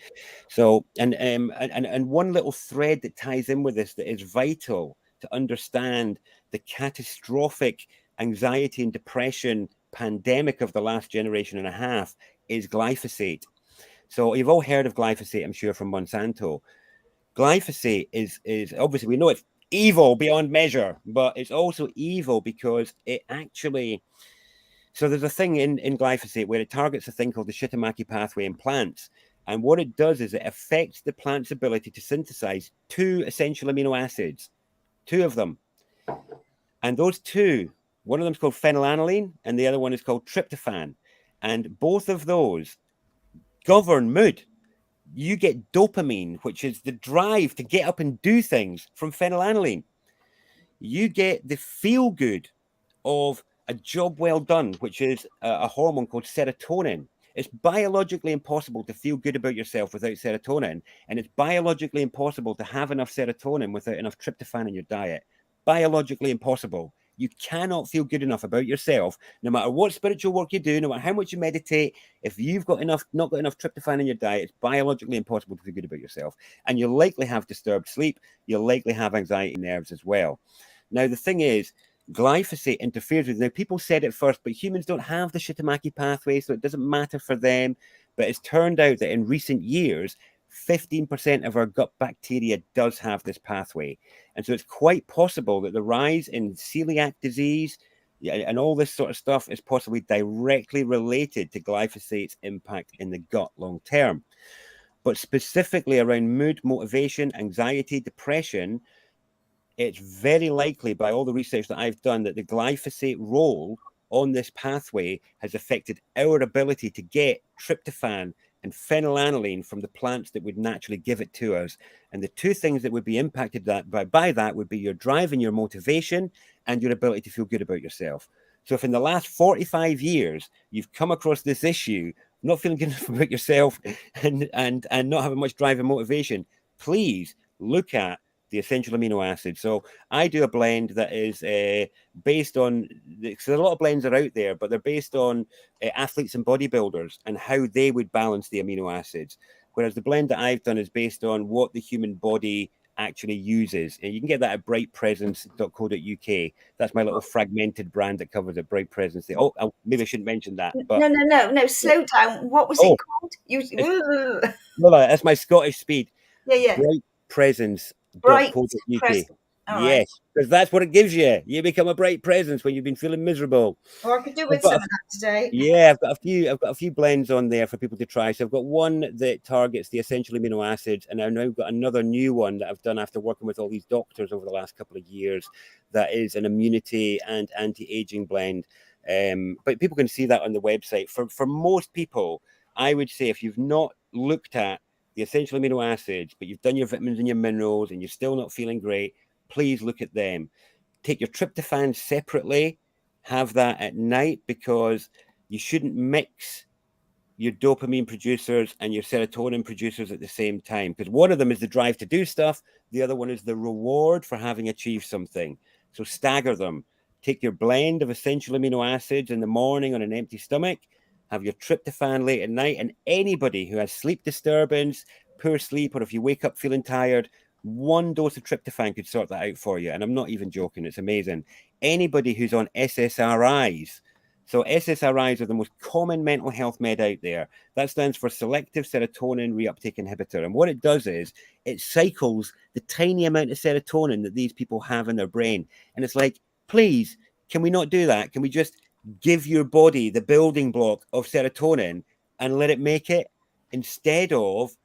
So, and one little thread that ties in with this that is vital to understand the catastrophic anxiety and depression pandemic of the last generation and a half is glyphosate. So you've all heard of glyphosate, I'm sure, from Monsanto. Glyphosate is obviously, we know it's evil beyond measure, but it's also evil because it actually... So there's a thing in glyphosate where it targets a thing called the shitamaki pathway in plants. And what it does is it affects the plant's ability to synthesize 2 essential amino acids, 2 of them. And those 2, one of them is called phenylalanine and the other one is called tryptophan. And both of those govern mood. You get dopamine, which is the drive to get up and do things, from phenylalanine. You get the feel good of a job well done, which is a hormone called serotonin. It's biologically impossible to feel good about yourself without serotonin, and it's biologically impossible to have enough serotonin without enough tryptophan in your diet. Biologically impossible. You cannot feel good enough about yourself, no matter what spiritual work you do, no matter how much you meditate. If you've got not got enough tryptophan in your diet, it's biologically impossible to feel good about yourself. And you'll likely have disturbed sleep. You'll likely have anxiety nerves as well. Now, the thing is, glyphosate interferes with. Now, people said it first, but humans don't have the Shitamaki pathway, so it doesn't matter for them. But it's turned out that in recent years, 15% of our gut bacteria does have this pathway. And so it's quite possible that the rise in celiac disease and all this sort of stuff is possibly directly related to glyphosate's impact in the gut long term. But specifically around mood, motivation, anxiety, depression, it's very likely, by all the research that I've done, that the glyphosate role on this pathway has affected our ability to get tryptophan and phenylalanine from the plants that would naturally give it to us. And the 2 things that would be impacted by that would be your drive and your motivation and your ability to feel good about yourself. So if in the last 45 years you've come across this issue, not feeling good enough about yourself and not having much drive and motivation, please look at the essential amino acids. So I do a blend that is based on, so a lot of blends are out there, but they're based on athletes and bodybuilders and how they would balance the amino acids. Whereas the blend that I've done is based on what the human body actually uses. And you can get that at brightpresence.co.uk. That's my little fragmented brand that covers it, Bright Presence. Oh, maybe I shouldn't mention that. But
No, slow down. What was it called?
No, that's my Scottish speed.
Yeah.
Bright Presence.
Bright
.co.uk.
presence.
Yes, because that's what it gives you. You become a bright presence when you've been feeling miserable.
Or I could do with some of that today.
Yeah, I've got a few blends on there for people to try. So I've got one that targets the essential amino acids, and I've now got another new one that I've done after working with all these doctors over the last couple of years. That is an immunity and anti-aging blend. But people can see that on the website. For most people, I would say if you've not looked at the essential amino acids, but you've done your vitamins and your minerals and you're still not feeling great, please look at them. Take your tryptophan separately, have that at night, because you shouldn't mix your dopamine producers and your serotonin producers at the same time, because one of them is the drive to do stuff, the other one is the reward for having achieved something. So stagger them. Take your blend of essential amino acids in the morning on an empty stomach, have your tryptophan late at night, and anybody who has sleep disturbance, poor sleep, or if you wake up feeling tired, 1 dose of tryptophan could sort that out for you. And I'm not even joking, it's amazing. Anybody who's on SSRIs, so SSRIs are the most common mental health med out there. That stands for selective serotonin reuptake inhibitor. And what it does is it cycles the tiny amount of serotonin that these people have in their brain. And it's like, please, can we not do that? Can we just give your body the building block of serotonin and let it make it, instead of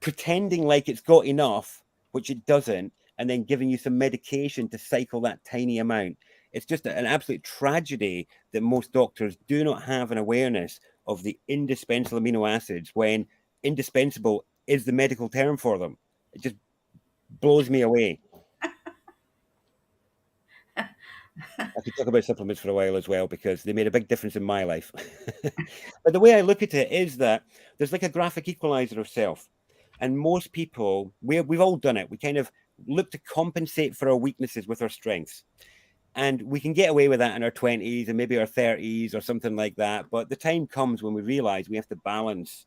pretending like it's got enough, which it doesn't, and then giving you some medication to cycle that tiny amount. It's just an absolute tragedy that most doctors do not have an awareness of the indispensable amino acids, when indispensable is the medical term for them. It just blows me away. I could talk about supplements for a while as well, because they made a big difference in my life. But the way I look at it is that there's like a graphic equalizer of self. And most people, we've all done it. We kind of look to compensate for our weaknesses with our strengths. And we can get away with that in our 20s and maybe our 30s or something like that. But the time comes when we realize we have to balance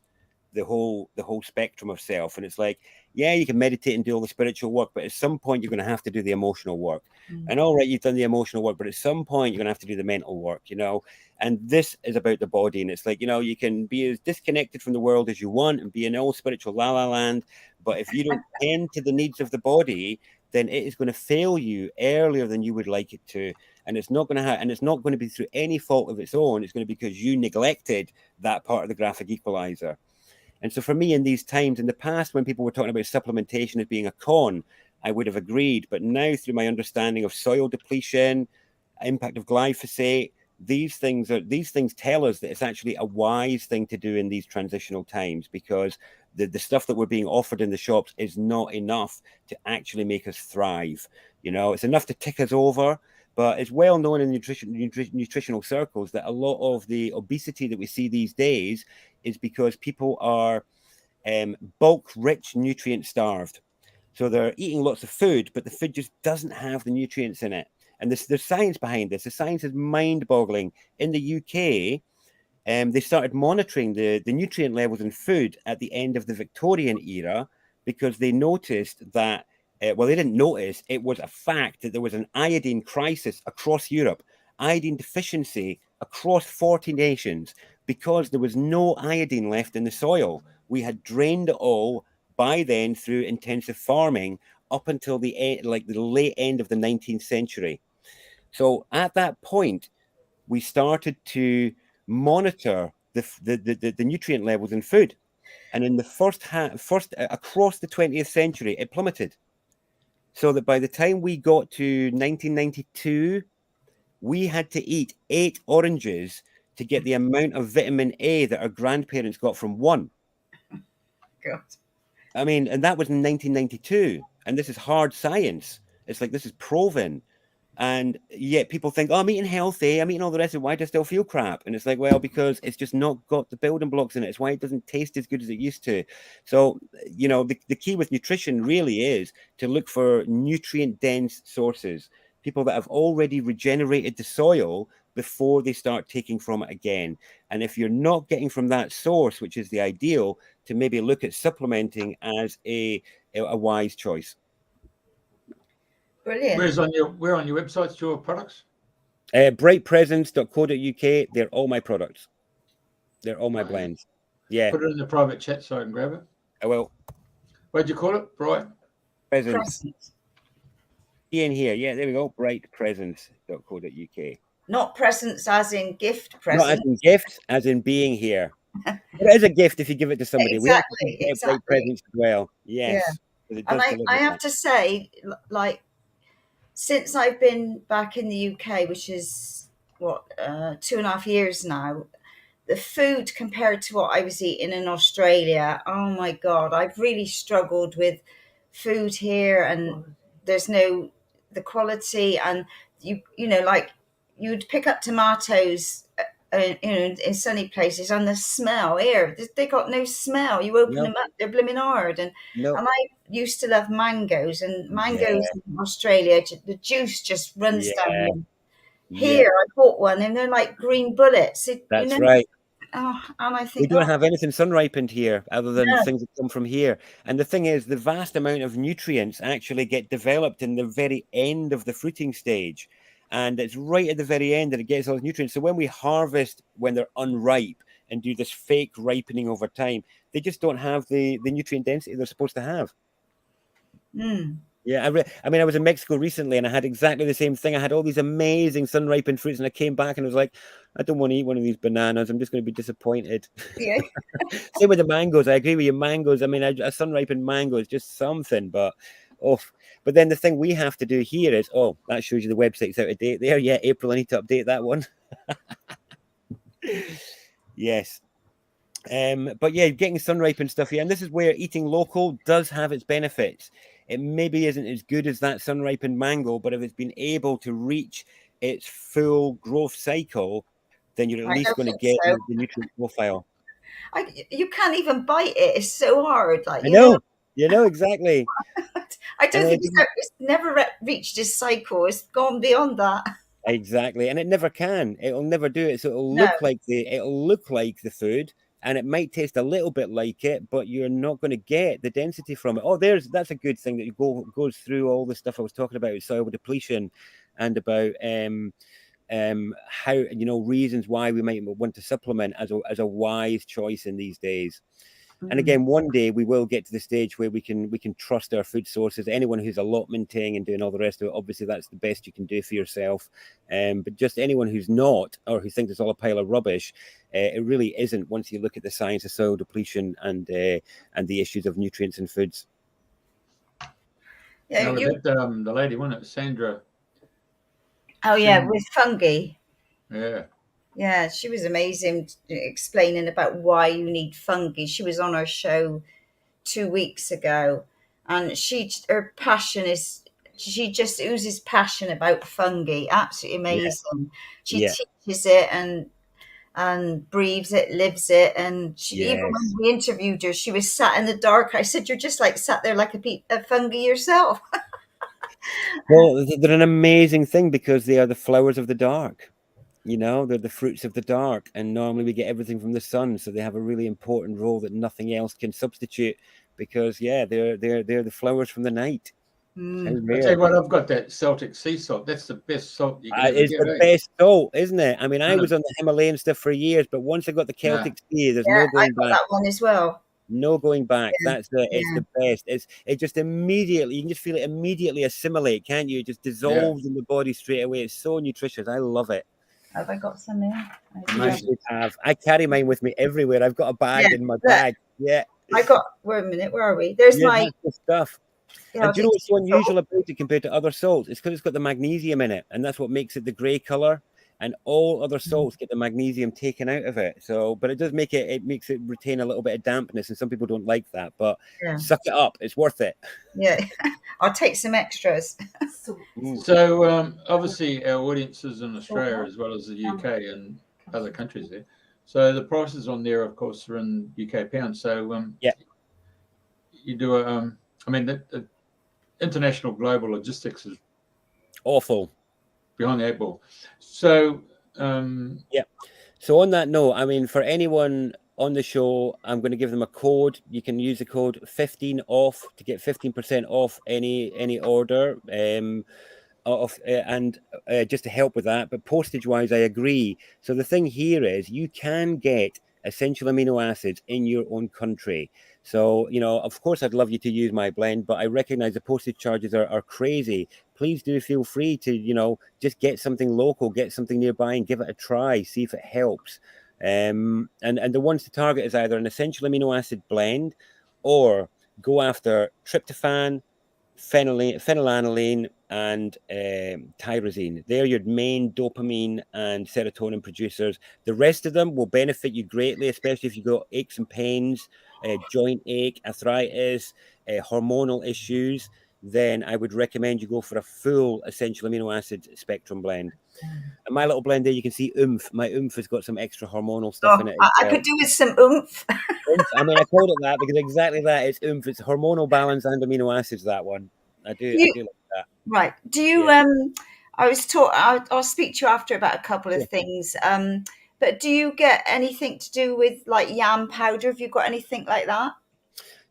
the whole spectrum of self. And it's like, yeah, you can meditate and do all the spiritual work, but at some point you're going to have to do the emotional work. And all right, you've done the emotional work, but at some point you're going to have to do the mental work, and this is about the body. And it's like, you can be as disconnected from the world as you want and be in all spiritual la la land, but if you don't tend to the needs of the body, then it is going to fail you earlier than you would like it to. And it's not going to and it's not going to be through any fault of its own. It's going to be because you neglected that part of the graphic equalizer. And so for me, in these times, in the past, when people were talking about supplementation as being a con, I would have agreed. But now, through my understanding of soil depletion, impact of glyphosate, these things tell us that it's actually a wise thing to do in these transitional times, because the stuff that we're being offered in the shops is not enough to actually make us thrive. You know, it's enough to tick us over, but it's well known in nutritional circles that a lot of the obesity that we see these days is because people are bulk rich, nutrient starved. So they're eating lots of food, but the food just doesn't have the nutrients in it. And there's science behind this. The science is mind-boggling. In the UK, they started monitoring the nutrient levels in food at the end of the Victorian era, because they noticed that, well, they didn't notice, it was a fact that there was an iodine crisis across Europe, iodine deficiency across 40 nations, because there was no iodine left in the soil. We had drained it all by then through intensive farming up until the late end of the 19th century. So at that point, we started to monitor the nutrient levels in food, and in the first across the 20th century, it plummeted. So that by the time we got to 1992, we had to eat 8 oranges to get the amount of vitamin A that our grandparents got from one.
God.
I mean, and that was in 1992, and this is hard science. It's like, this is proven. And yet people think, oh, I'm eating healthy, I'm eating all the rest of it, why do I still feel crap? And it's like, well, because it's just not got the building blocks in it. It's why it doesn't taste as good as it used to. So, you know, the key with nutrition really is to look for nutrient dense sources, people that have already regenerated the soil before they start taking from it again. And if you're not getting from that source, which is the ideal, to maybe look at supplementing as a wise choice.
Brilliant.
Where on your website's your products?
Brightpresence.co.uk. They're all my products. They're all my blends. Yeah.
Put it in the private chat so I can grab it.
I will.
What'd you call it? Bright
Presence. In here. Yeah, there we go. Brightpresence.co.uk.
Not presents as in gift present.
Not as in gifts, as in being here. It is a gift if you give it to somebody.
Exactly.
We have bright presence as well. Yes.
Yeah. And I have to say, like, since I've been back in the UK, which is what, 2.5 years now, the food compared to what I was eating in Australia, oh my God, I've really struggled with food here, and there's no, the quality, and you know, like you'd pick up tomatoes, you know, in sunny places, and the smell here, they got no smell. You open them up, they're blooming hard. And I used to love mangoes, and mangoes in Australia, the juice just runs down them. Here, I bought one, and they're like green bullets.
That's right.
Oh, and I think
we don't have anything sun ripened here other than things that come from here. And the thing is, the vast amount of nutrients actually get developed in the very end of the fruiting stage. And it's right at the very end that it gets all those nutrients. So when we harvest when they're unripe and do this fake ripening over time, they just don't have the nutrient density they're supposed to have. Yeah, I mean, I was in Mexico recently, and I had exactly the same thing. I had all these amazing sun-ripened fruits, and I came back and I was like, I don't want to eat one of these bananas. I'm just going to be disappointed.
Yeah.
Same with the mangoes. I agree with you. Mangoes. I mean, a sun-ripened mango is just something, but But then the thing we have to do here is, that shows you the website's out of date there. Yeah, April, I need to update that one. Yes. But yeah, getting sun-ripened stuff here, and this is where eating local does have its benefits. It maybe isn't as good as that sun-ripened mango, but if it's been able to reach its full growth cycle, then you're at least going to get the nutrient profile.
You can't even bite it. It's so hard. Like
I know. You know, exactly.
I don't think it's never reached its cycle. It's gone beyond that.
Exactly, and it never can. It'll never do it. So it'll look like the food, and it might taste a little bit like it, but you're not going to get the density from it. That's a good thing that goes through all the stuff I was talking about, soil depletion, and about how, reasons why we might want to supplement as a wise choice in these days. And again, one day we will get to the stage where we can trust our food sources. Anyone who's allotmenting and doing all the rest of it, obviously that's the best you can do for yourself. But just anyone who's not, or who thinks it's all a pile of rubbish, it really isn't. Once you look at the science of soil depletion and the issues of nutrients in foods.
Yeah,
the lady, wasn't it, Sandra?
Oh yeah, with fungi.
Yeah.
Yeah, she was amazing explaining about why you need fungi. She was on our show 2 weeks ago, and her passion is, she just oozes passion about fungi. Absolutely amazing. She teaches it and breathes it, lives it, and she, even when we interviewed her, she was sat in the dark. I said, "You're just like sat there like a fungi yourself."
Well, they're an amazing thing because they are the flowers of the dark. You know, they're the fruits of the dark, and normally we get everything from the sun, so they have a really important role that nothing else can substitute. Because they're the flowers from the night. How
I tell you what, I've got that Celtic sea salt. That's the best salt you can ever
it's
get.
the best salt, isn't it? I mean, I was on the Himalayan stuff for years, but once I got the Celtic sea, there's no going back.
That one as well.
No going back. It's the best. It just immediately, you can just feel it immediately assimilate, can't you? It just dissolves in the body straight away. It's so nutritious. I love it.
Have I got some there?
I carry mine with me everywhere. I've got a bag in my bag. Yeah.
I got, wait a minute, where are we? There's my
that's the stuff. And do you know what's so unusual about it compared to other salts? It's because it's got the magnesium in it, and that's what makes it the grey color. And all other salts get the magnesium taken out of it. So, but it does make it makes it retain a little bit of dampness, and some people don't like that. But suck it up; it's worth it.
Yeah, I'll take some extras.
So obviously our audience is in Australia as well as the UK and other countries there. So the prices on there, of course, are in UK pounds. So you do a I mean the international global logistics is
awful.
Behind the eight ball. So
so on that note, I mean, for anyone on the show, I'm going to give them a code. You can use the code 15 off to get 15% off any order and just to help with that. But postage wise, I agree. So the thing here is you can get essential amino acids in your own country. So, you know, of course, I'd love you to use my blend, but I recognize the postage charges are crazy. Please do feel free to, you know, just get something local, get something nearby and give it a try, see if it helps. And the ones to target is either an essential amino acid blend or go after tryptophan, phenylalanine, and tyrosine. They're your main dopamine and serotonin producers. The rest of them will benefit you greatly, especially if you've got aches and pains, joint ache, arthritis, hormonal issues. Then I would recommend you go for a full essential amino acid spectrum blend. And my little blend there, you can see oomph. My oomph has got some extra hormonal stuff in it.
I could do with some oomph.
I mean, I called it that because exactly that. It's oomph. It's hormonal balance and amino acids, that one. I do like that.
Right. Do you, I was taught, I'll speak to you after about a couple of things. But do you get anything to do with like yam powder? Have you got anything like that?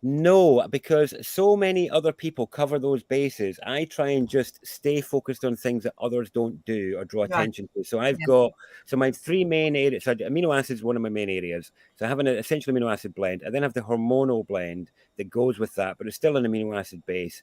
No, because so many other people cover those bases. I try and just stay focused on things that others don't do or draw attention to. So I've got, my three main areas. So amino acids is one of my main areas. So I have an essential amino acid blend. I then have the hormonal blend that goes with that, but it's still an amino acid base.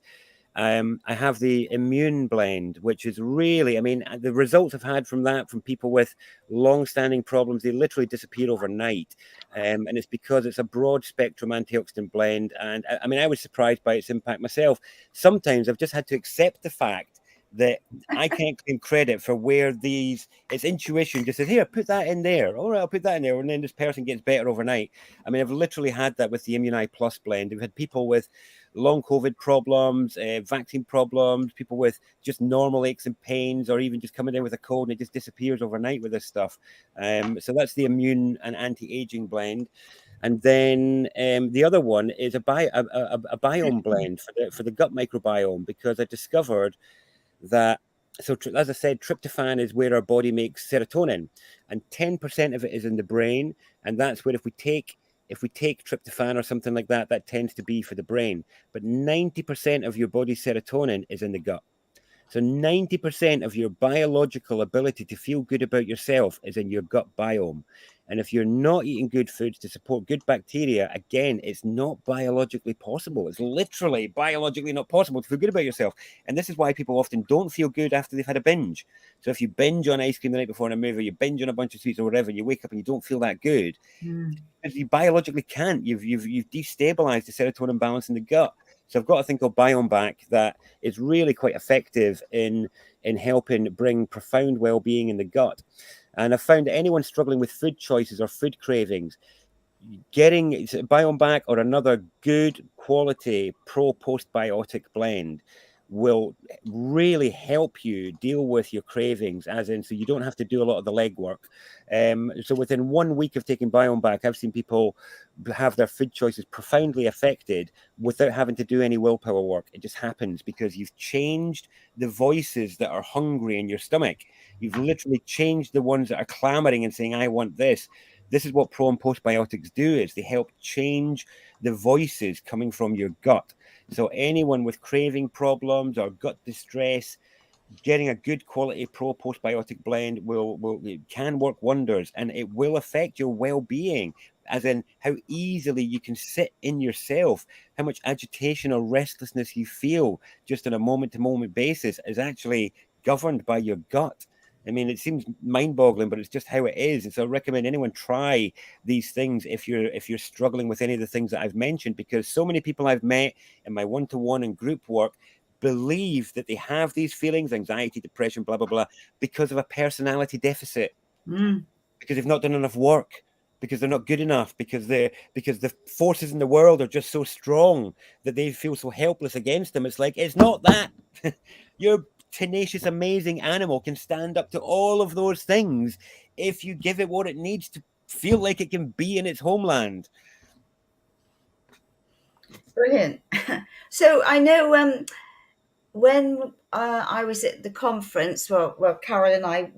I have the immune blend, which is really, I mean, the results I've had from that, from people with long-standing problems, they literally disappear overnight. And it's because it's a broad spectrum antioxidant blend. And I mean, I was surprised by its impact myself. Sometimes I've just had to accept the fact that I can't claim credit for where it's intuition just says, here, put that in there. All right, I'll put that in there. And then this person gets better overnight. I mean, I've literally had that with the Immuni Plus blend. We've had people with long COVID problems, vaccine problems, people with just normal aches and pains, or even just coming in with a cold and it just disappears overnight with this stuff. So that's the immune and anti-aging blend. And then the other one is a biome blend for the gut microbiome, because I discovered that, so as I said, tryptophan is where our body makes serotonin, and 10% of it is in the brain. And that's where if we take tryptophan or something like that, that tends to be for the brain. But 90% of your body's serotonin is in the gut. So 90% of your biological ability to feel good about yourself is in your gut biome. And if you're not eating good foods to support good bacteria, again, it's not biologically possible. It's literally biologically not possible to feel good about yourself. And this is why people often don't feel good after they've had a binge. So if you binge on ice cream the night before in a movie, you binge on a bunch of sweets or whatever, and you wake up and you don't feel that good, because you biologically can't. You've destabilized the serotonin balance in the gut. So I've got a thing called Biome Back that is really quite effective in helping bring profound well-being in the gut. And I've found that anyone struggling with food choices or food cravings, getting Biome Back or another good quality pro-postbiotic blend will really help you deal with your cravings, as in, so you don't have to do a lot of the legwork. So within 1 week of taking Biome Back, I've seen people have their food choices profoundly affected without having to do any willpower work. It just happens because you've changed the voices that are hungry in your stomach. You've literally changed the ones that are clamoring and saying, I want this. This is what pro and postbiotics do, is they help change the voices coming from your gut. So anyone with craving problems or gut distress, getting a good quality pro postbiotic blend can work wonders, and it will affect your well-being, as in how easily you can sit in yourself, how much agitation or restlessness you feel just on a moment-to-moment basis is actually governed by your gut. I mean, it seems mind-boggling, but it's just how it is. And so I recommend anyone try these things if you're struggling with any of the things that I've mentioned, because so many people I've met in my one-to-one and group work believe that they have these feelings, anxiety, depression, blah, blah, blah, because of a personality deficit, because they've not done enough work, because they're not good enough, because the forces in the world are just so strong that they feel so helpless against them. It's like, it's not that. Your tenacious, amazing animal can stand up to all of those things if you give it what it needs to feel like it can be in its homeland.
Brilliant. So I know when I was at the conference, well, Carol and I,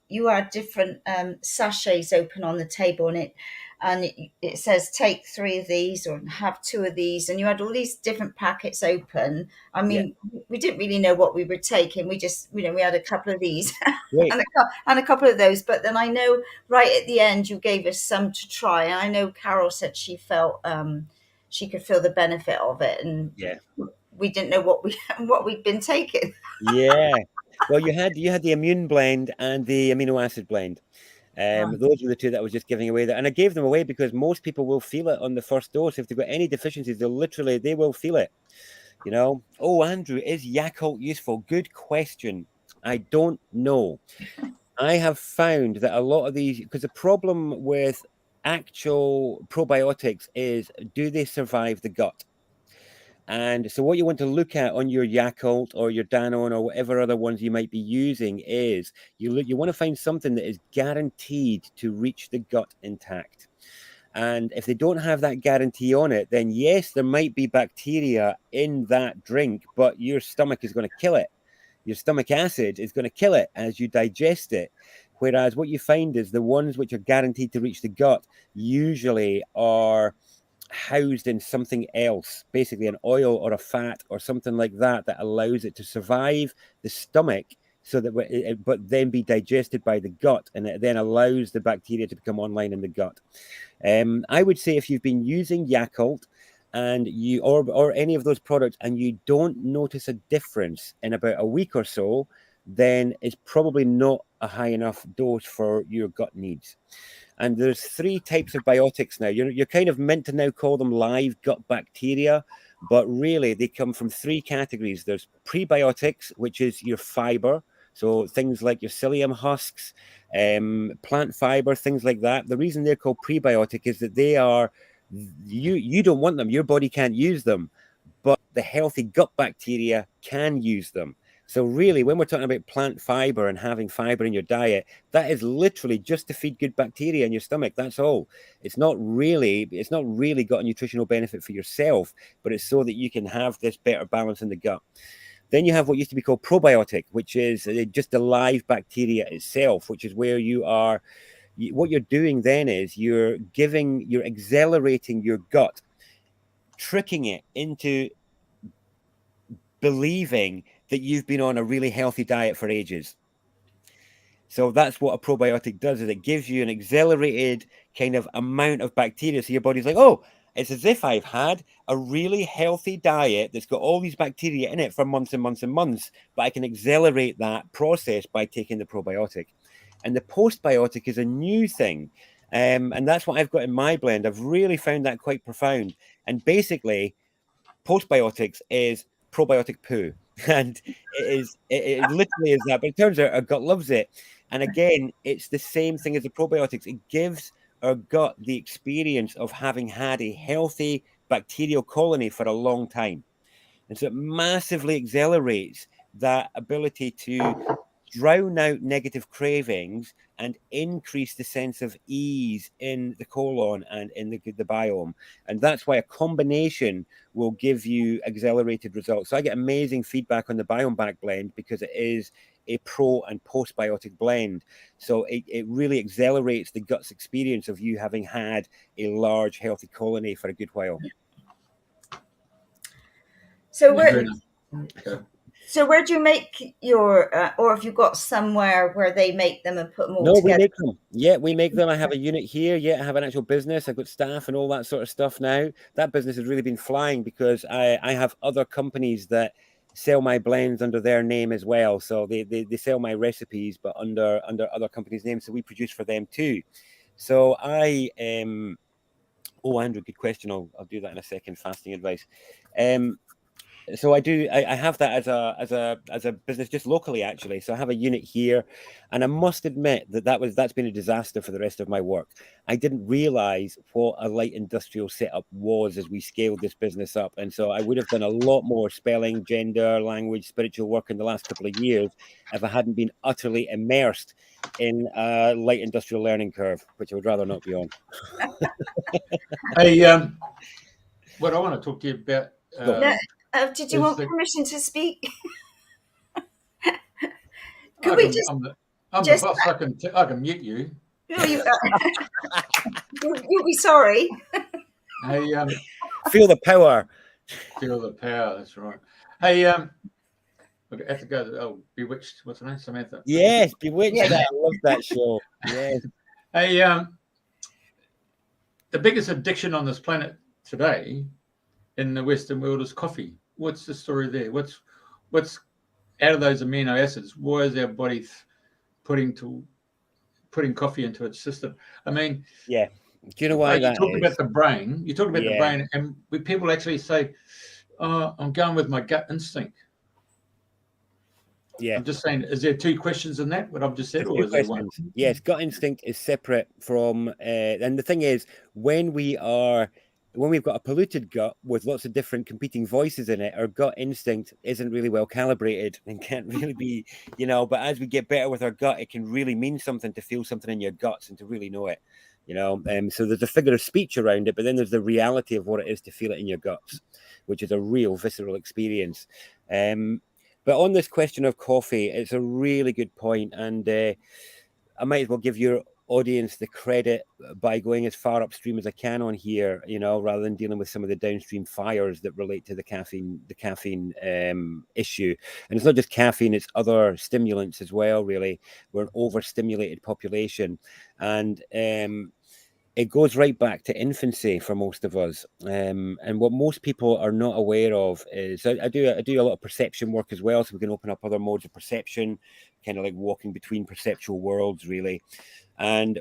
you had different sachets open on the table, and it says take 3 of these or have 2 of these, and you had all these different packets open. I mean, we didn't really know what we were taking. We just, we had a couple of these and a couple of those. But then I know right at the end you gave us some to try, and I know Carol said she felt she could feel the benefit of it, and we didn't know what we'd been taking.
Well, you had the immune blend and the amino acid blend. Those were the 2 that I was just giving away there, and I gave them away because most people will feel it on the first dose. If they've got any deficiencies, they will feel it. Oh, Andrew, is Yakult useful? Good question. I don't know. I have found that a lot of these, because the problem with actual probiotics is, do they survive the gut? And so what you want to look at on your Yakult or your Danone or whatever other ones you might be using is you want to find something that is guaranteed to reach the gut intact. And if they don't have that guarantee on it, then yes, there might be bacteria in that drink, but your stomach is going to kill it. Your stomach acid is going to kill it as you digest it. Whereas what you find is the ones which are guaranteed to reach the gut usually are housed in something else, basically an oil or a fat or something like that, that allows it to survive the stomach, so that but then be digested by the gut, and it then allows the bacteria to become online in the gut. I would say if you've been using Yakult and you or any of those products and you don't notice a difference in about a week or so, then it's probably not a high enough dose for your gut needs. And there's 3 types of biotics now. You're kind of meant to now call them live gut bacteria, but really they come from 3 categories. There's prebiotics, which is your fiber. So things like your psyllium husks, plant fiber, things like that. The reason they're called prebiotic is that they are, you don't want them. Your body can't use them, but the healthy gut bacteria can use them. So really, when we're talking about plant fiber and having fiber in your diet, that is literally just to feed good bacteria in your stomach. That's all. It's not really got a nutritional benefit for yourself, but it's so that you can have this better balance in the gut. Then you have what used to be called probiotic, which is just the live bacteria itself, which is where what you're doing then is you're accelerating your gut, tricking it into believing that you've been on a really healthy diet for ages. So that's what a probiotic does, is it gives you an accelerated kind of amount of bacteria. So your body's like, oh, it's as if I've had a really healthy diet that's got all these bacteria in it for months and months and months, but I can accelerate that process by taking the probiotic. And the postbiotic is a new thing. And that's what I've got in my blend. I've really found that quite profound. And basically, postbiotics is probiotic poo. And it literally is that. But it turns out our gut loves it. And again, it's the same thing as the probiotics. It gives our gut the experience of having had a healthy bacterial colony for a long time. And so it massively accelerates that ability to drown out negative cravings and increase the sense of ease in the colon and in the biome. And that's why a combination will give you accelerated results. So I get amazing feedback on the Biome Back blend because it is a pro and postbiotic blend. So it really accelerates the gut's experience of you having had a large healthy colony for a good while.
So where do you make your, or have you got somewhere where they make them and put them all together?
We make them. Yeah, we make them. I have a unit here. Yeah, I have an actual business. I've got staff and all that sort of stuff now. That business has really been flying because I have other companies that sell my blends under their name as well. So they sell my recipes, but under other companies' names. So we produce for them too. So oh, Andrew, good question. I'll do that in a second. Fasting advice. So I have that as a business just locally, actually. So I have a unit here, and I must admit that's been a disaster for the rest of my work. I didn't realize what a light industrial setup was as we scaled this business up, and so I would have done a lot more spelling, gender, language, spiritual work in the last couple of years if I hadn't been utterly immersed in a light industrial learning curve, which I would rather not be on.
Hey, what I want to talk to you about.
Did you want permission to speak?
I'm the boss. I can mute you.
No, you'll be sorry.
Hey,
feel the power.
Feel the power. That's right. Hey, I have to go. Oh, Bewitched. What's her name? Samantha.
Yes, Bewitched. Yeah. I love that show. Yes.
Hey, the biggest addiction on this planet today in the Western world is coffee. What's the story there? What's out of those amino acids? Why is our body putting coffee into its system? I mean,
yeah. Do you know why that
talk about the brain? You talk about the brain, and people actually say, "Oh, I'm going with my gut instinct." Yeah. I'm just saying, is there two questions in that? What I've just said, or is there one?
Yes, gut instinct is separate from, and the thing is, when we've got a polluted gut with lots of different competing voices in it, our gut instinct isn't really well calibrated and can't really be, but as we get better with our gut, it can really mean something to feel something in your guts and to really know it, so there's a figure of speech around it, but then there's the reality of what it is to feel it in your guts, which is a real visceral experience. But on this question of coffee, it's a really good point, and I might as well give your audience the credit by going as far upstream as I can on here, rather than dealing with some of the downstream fires that relate to the caffeine issue. And it's not just caffeine, it's other stimulants as well, really. We're an overstimulated population. And it goes right back to infancy for most of us. And what most people are not aware of is I do a lot of perception work as well. So we can open up other modes of perception, kind of like walking between perceptual worlds, really. And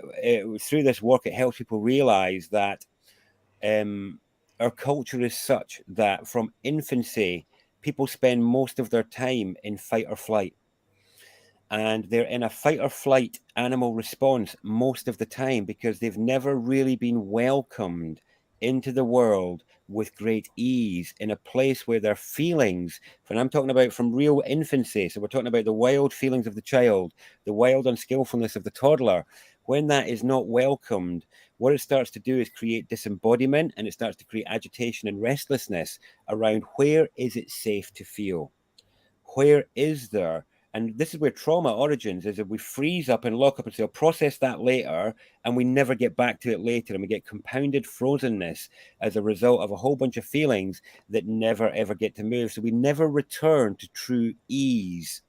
through this work, it helps people realize that our culture is such that from infancy, people spend most of their time in fight or flight. And they're in a fight or flight animal response most of the time because they've never really been welcomed into the world with great ease in a place where their feelings, and I'm talking about from real infancy, so we're talking about the wild feelings of the child, the wild unskillfulness of the toddler. When that is not welcomed, what it starts to do is create disembodiment, and it starts to create agitation and restlessness around where is it safe to feel? Where is there And this is where trauma origins is, that we freeze up and lock up and say, I'll process that later, and we never get back to it later. And we get compounded frozenness as a result of a whole bunch of feelings that never, ever get to move. So we never return to true ease.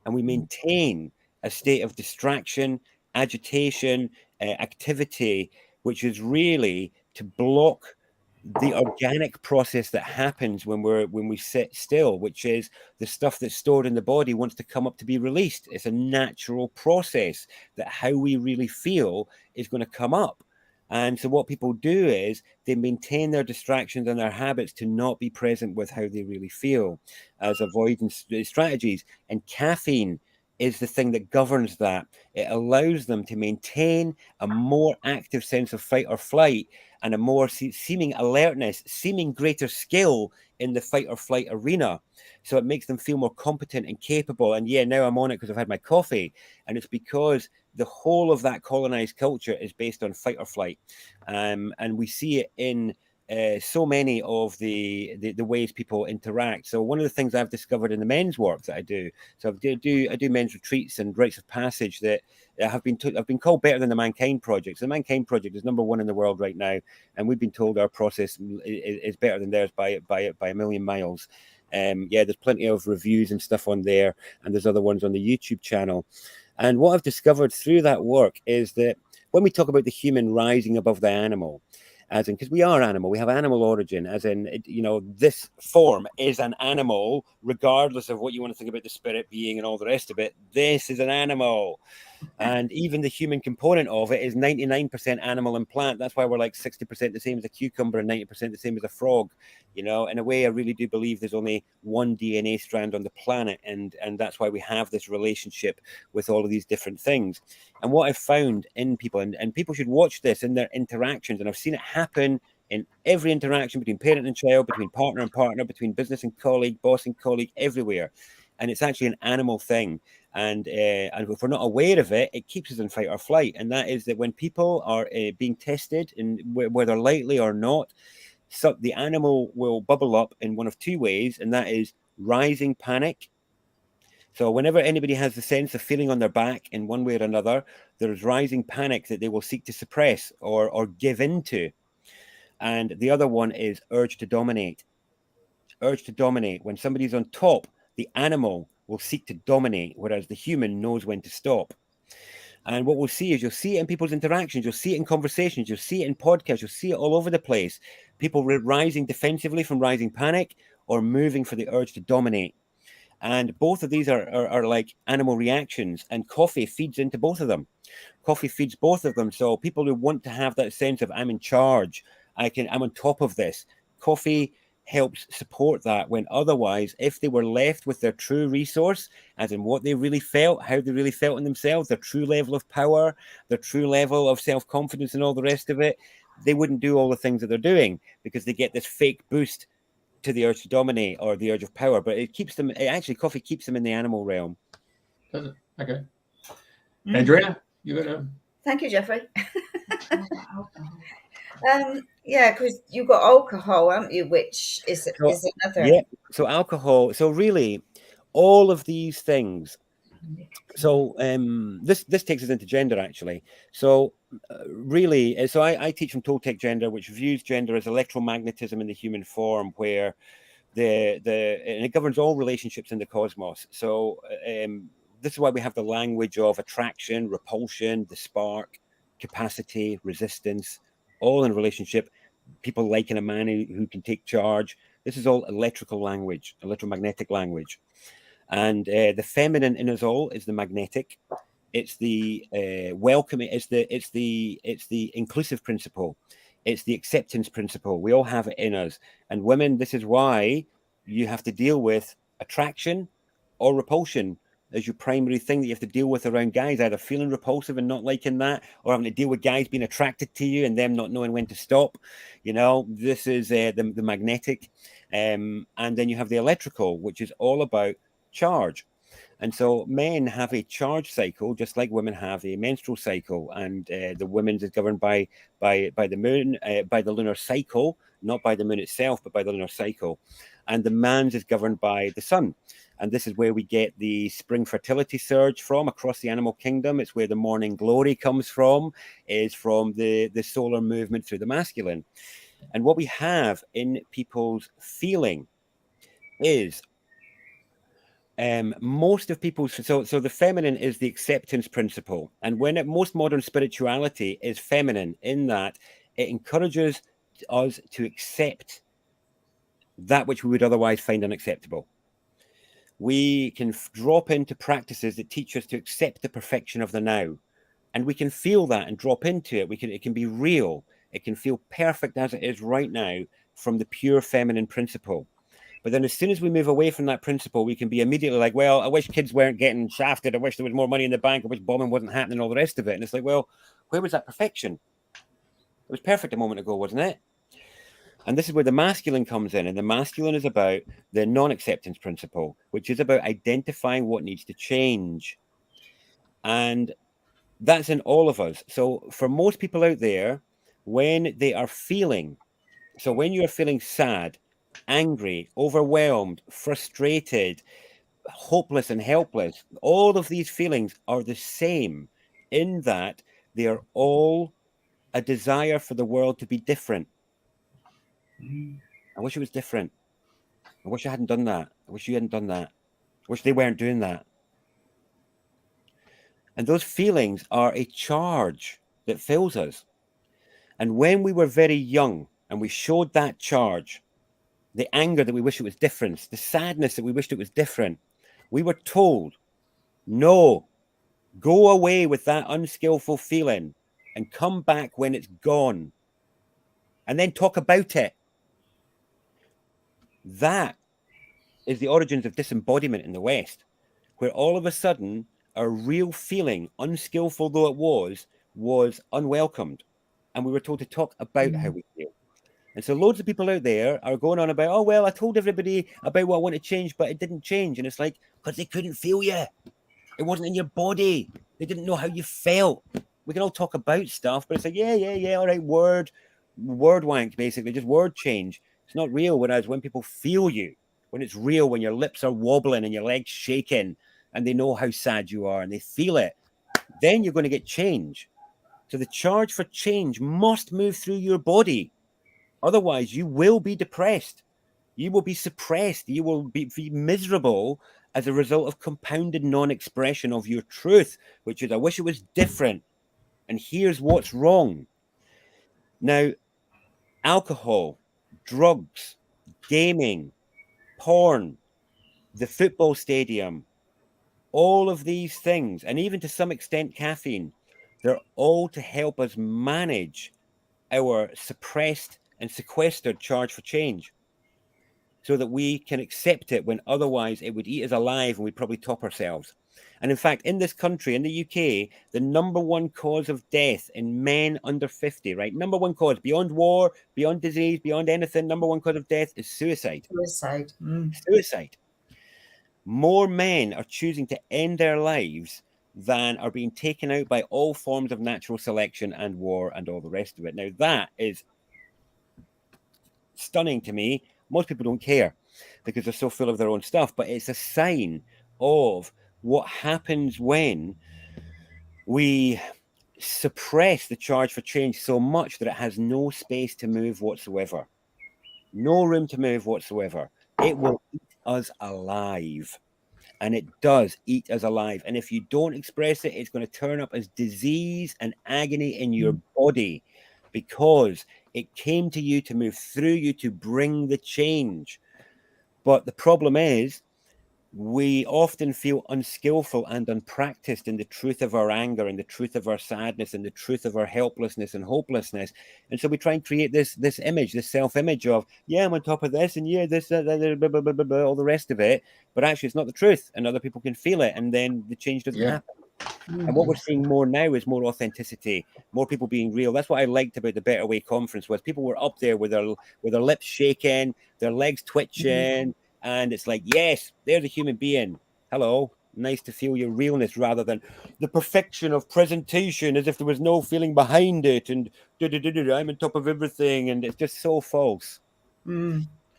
And we maintain a state of distraction, agitation, activity, which is really to block the organic process that happens when we sit still, which is the stuff that's stored in the body wants to come up to be released. It's a natural process that how we really feel is going to come up. And so what people do is they maintain their distractions and their habits to not be present with how they really feel as avoidance strategies. And caffeine is the thing that governs that. It allows them to maintain a more active sense of fight or flight and a more seeming alertness, seeming greater skill in the fight or flight arena. So it makes them feel more competent and capable. And yeah, now I'm on it because I've had my coffee. And it's because the whole of that colonized culture is based on fight or flight. And we see it in so many of the ways people interact. So one of the things I've discovered in the men's work that I do, so I do men's retreats and rites of passage that have been called better than the Mankind Project. So the Mankind Project is #1 in the world right now, and we've been told our process is better than theirs by a million miles. Yeah, there's plenty of reviews and stuff on there, and there's other ones on the YouTube channel. And what I've discovered through that work is that when we talk about the human rising above the animal, as in, because we are animal, we have animal origin, as in, this form is an animal, regardless of what you want to think about the spirit being and all the rest of it. This is an animal. And even the human component of it is 99% animal and plant. That's why we're like 60% the same as a cucumber and 90% the same as a frog. In a way, I really do believe there's only one DNA strand on the planet. And that's why we have this relationship with all of these different things. And what I've found in people, and people should watch this in their interactions, and I've seen it happen in every interaction between parent and child, between partner and partner, between business and colleague, boss and colleague, everywhere. And it's actually an animal thing. And if we're not aware of it, it keeps us in fight or flight. And that is that when people are being tested, and whether lightly or not, so the animal will bubble up in one of two ways, and that is rising panic. So whenever anybody has the sense of feeling on their back in one way or another, there is rising panic that they will seek to suppress or give into. And the other one is urge to dominate. Urge to dominate. When somebody's on top, the animal will seek to dominate, whereas the human knows when to stop. And what we'll see is you'll see it in people's interactions, you'll see it in conversations, you'll see it in podcasts, you'll see it all over the place. People rising defensively from rising panic or moving for the urge to dominate. And both of these are like animal reactions, and coffee feeds into both of them. Coffee feeds both of them. So people who want to have that sense of I'm in charge, I'm on top of this. Coffee helps support that, when otherwise, if they were left with their true resource, as in what they really felt, how they really felt in themselves, their true level of power, their true level of self-confidence and all the rest of it, they wouldn't do all the things that they're doing, because they get this fake boost to the urge to dominate or the urge of power. But coffee keeps them in the animal realm.
Does it? Okay. Andrena, you got to...
Thank you, Jeffrey. Yeah, because you've got alcohol, haven't you? Which is another.
Yeah. So alcohol. So really, all of these things. So this takes us into gender, actually. So really, so I teach from Toltec gender, which views gender as electromagnetism in the human form, where and it governs all relationships in the cosmos. So this is why we have the language of attraction, repulsion, the spark, capacity, resistance, all in relationship. People liking a man who can take charge. This is all electrical language, electromagnetic language. And the feminine in us all is the magnetic. It's the welcoming. It's the inclusive principle. It's the acceptance principle. We all have it in us. And women, this is why you have to deal with attraction or repulsion as your primary thing that you have to deal with around guys, either feeling repulsive and not liking that, or having to deal with guys being attracted to you and them not knowing when to stop. This is the magnetic. And then you have the electrical, which is all about charge. And so men have a charge cycle, just like women have a menstrual cycle. And the women's is governed by the moon, by the lunar cycle, not by the moon itself, but by the lunar cycle. and the man's is governed by the sun. And this is where we get the spring fertility surge from across the animal kingdom. It's where the morning glory comes from, is from the solar movement through the masculine. And what we have in people's feeling is most of people's, so the feminine is the acceptance principle. And most modern spirituality is feminine in that it encourages us to accept that which we would otherwise find unacceptable. We can drop into practices that teach us to accept the perfection of the now, and we can feel that and drop into it. It can be real. It can feel perfect as it is right now from the pure feminine principle. But then as soon as we move away from that principle, we can be immediately like, well, I wish kids weren't getting shafted. I wish there was more money in the bank. I wish bombing wasn't happening, all the rest of it. And it's like, well, where was that perfection? It was perfect a moment ago, wasn't it? And this is where the masculine comes in. And the masculine is about the non-acceptance principle, which is about identifying what needs to change. And that's in all of us. So for most people out there, when they are feeling, so when you're feeling sad, angry, overwhelmed, frustrated, hopeless and helpless, all of these feelings are the same in that they are all a desire for the world to be different. I wish it was different. I wish I hadn't done that. I wish you hadn't done that. I wish they weren't doing that. And those feelings are a charge that fills us. And when we were very young and we showed that charge, the anger that we wish it was different, the sadness that we wished it was different, we were told, no, go away with that unskillful feeling and come back when it's gone. And then talk about it. That is the origins of disembodiment in the West, where all of a sudden our real feeling, unskillful though it was unwelcomed. And we were told to talk about how we feel. And so loads of people out there are going on about, oh, well, I told everybody about what I want to change, but it didn't change. And it's like, because they couldn't feel you. It wasn't in your body. They didn't know how you felt. We can all talk about stuff, but it's like, yeah, all right, word wank, basically, just word change. It's not real. Whereas when people feel you, when it's real, when your lips are wobbling and your legs shaking and they know how sad you are and they feel it, then you're going to get change. So the charge for change must move through your body. Otherwise, you will be depressed. You will be suppressed. You will be miserable as a result of compounded non-expression of your truth, which is, I wish it was different. And here's what's wrong. Now, alcohol, drugs, gaming, porn, the football stadium, all of these things, and even to some extent caffeine, they're all to help us manage our suppressed and sequestered charge for change so that we can accept it when otherwise it would eat us alive and we'd probably top ourselves. And in fact, in this country, in the UK, the number one cause of death in men under 50, right? Number one cause, beyond war, beyond disease, beyond anything, number one cause of death is suicide.
Suicide.
Suicide. More men are choosing to end their lives than are being taken out by all forms of natural selection and war and all the rest of it. Now, that is stunning to me. Most people don't care because they're so full of their own stuff, but it's a sign of what happens when we suppress the charge for change so much that it has no space to move whatsoever, no room to move whatsoever. It will eat us alive. And it does eat us alive. And if you don't express it, it's going to turn up as disease and agony in your body because it came to you to move through you to bring the change. But the problem is we often feel unskillful and unpracticed in the truth of our anger and the truth of our sadness and the truth of our helplessness and hopelessness. And so we try and create this image, this self-image of, yeah, I'm on top of this and yeah, this, blah, blah, blah, blah, blah, all the rest of it. But actually, it's not the truth and other people can feel it. And then the change doesn't happen. And what we're seeing more now is more authenticity, more people being real. That's what I liked about the Better Way conference was people were up there with their lips shaking, their legs twitching. And it's like, yes, there's a human being. Hello. Nice to feel your realness rather than the perfection of presentation as if there was no feeling behind it. And I'm on top of everything. And it's just so false.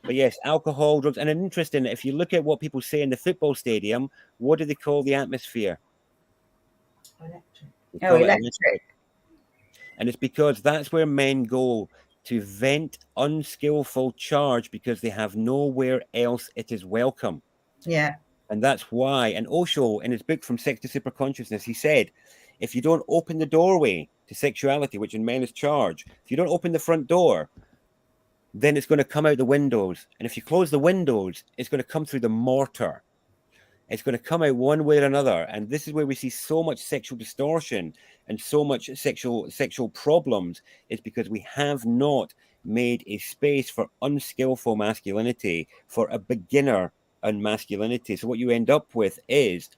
But yes, alcohol, drugs, and interesting, if you look at what people say in the football stadium, what do they call the atmosphere?
Electric.
They
Oh,
call it
electric.
and it's because that's where men go to vent unskillful charge because they have nowhere else it is welcome.
Yeah.
And that's why, and Osho, in his book From Sex to Superconsciousness, he said, if you don't open the doorway to sexuality, which in men is charge, if you don't open the front door, then it's going to come out the windows. And if you close the windows, it's going to come through the mortar. It's going to come out one way or another. And this is where we see so much sexual distortion and so much sexual problems, is because we have not made a space for unskillful masculinity, for a beginner unmasculinity. So what you end up with is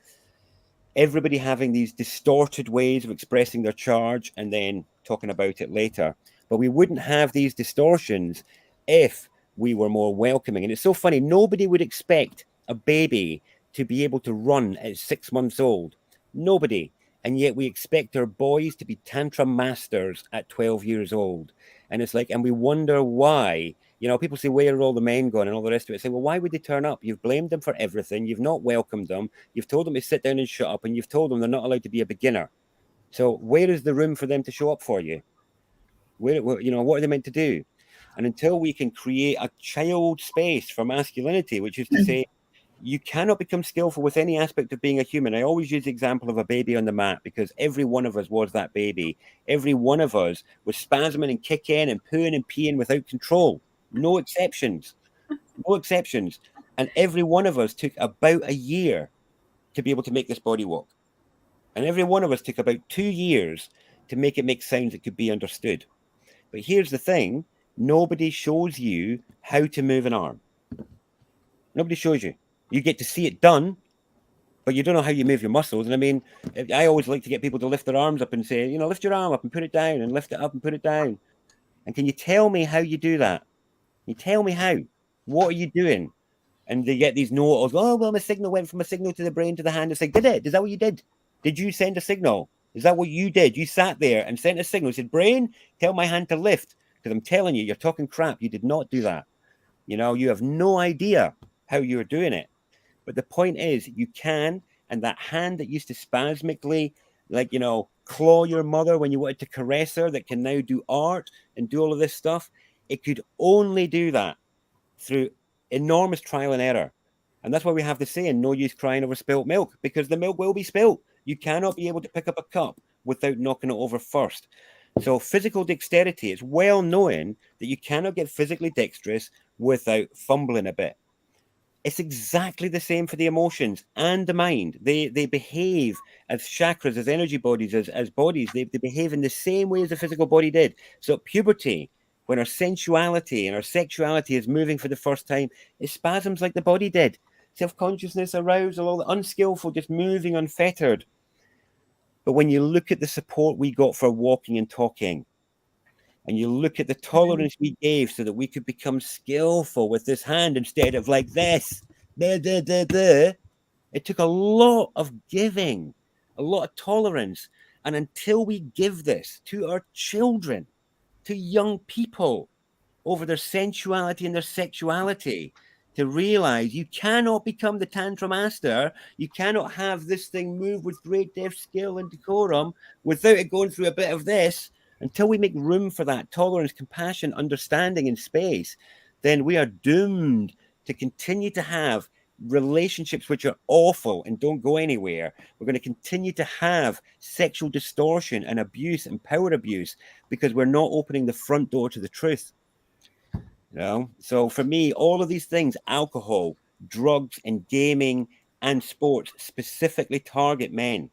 everybody having these distorted ways of expressing their charge and then talking about it later. But we wouldn't have these distortions if we were more welcoming. And it's so funny, nobody would expect a baby to be able to run at 6 months old. Nobody. And yet we expect our boys to be tantrum masters at 12 years old. And it's like, and we wonder why. You know, people say, where are all the men gone and all the rest of it? Say, well, why would they turn up? You've blamed them for everything. You've not welcomed them. You've told them to sit down and shut up. And you've told them they're not allowed to be a beginner. So where is the room for them to show up for you? Where, you know, what are they meant to do? And until we can create a child space for masculinity, which is to say, you cannot become skillful with any aspect of being a human. I always use the example of a baby on the mat because every one of us was that baby. Every one of us was spasming and kicking and pooing and peeing without control. No exceptions. No exceptions. And every one of us took about a year to be able to make this body walk. And every one of us took about 2 years to make it make sounds that could be understood. But here's the thing. Nobody shows you how to move an arm. Nobody shows you. You get to see it done, but you don't know how you move your muscles. And I mean, I always like to get people to lift their arms up and say, you know, lift your arm up and put it down and lift it up and put it down. And can you tell me how you do that? Can you tell me how? What are you doing? And they get these notes, oh, well, my signal went from a signal to the brain to the hand. It's like, did it? Is that what you did? Did you send a signal? Is that what you did? You sat there and sent a signal. You said, brain, tell my hand to lift. Because I'm telling you, you're talking crap. You did not do that. You know, you have no idea how you're doing it. But the point is, you can, and that hand that used to spasmically, like, you know, claw your mother when you wanted to caress her, that can now do art and do all of this stuff, it could only do that through enormous trial and error. And that's why we have the saying, no use crying over spilt milk, because the milk will be spilt. You cannot be able to pick up a cup without knocking it over first. So physical dexterity, it's well known that you cannot get physically dexterous without fumbling a bit. It's exactly the same for the emotions and the mind. They behave as chakras, as energy bodies, as bodies. They behave in the same way as the physical body did. So at puberty, when our sensuality and our sexuality is moving for the first time, it spasms like the body did. Self-consciousness, arousal, all the unskillful, just moving unfettered. But when you look at the support we got for walking and talking, and you look at the tolerance we gave so that we could become skillful with this hand instead of like this, it took a lot of giving, a lot of tolerance. And until we give this to our children, to young people over their sensuality and their sexuality, to realize you cannot become the Tantra master, you cannot have this thing move with great depth, skill, and decorum without it going through a bit of this. Until we make room for that tolerance, compassion, understanding, and space, then we are doomed to continue to have relationships which are awful and don't go anywhere. We're going to continue to have sexual distortion and abuse and power abuse because we're not opening the front door to the truth. You know, so for me, all of these things, alcohol, drugs, and gaming and sports, specifically target men.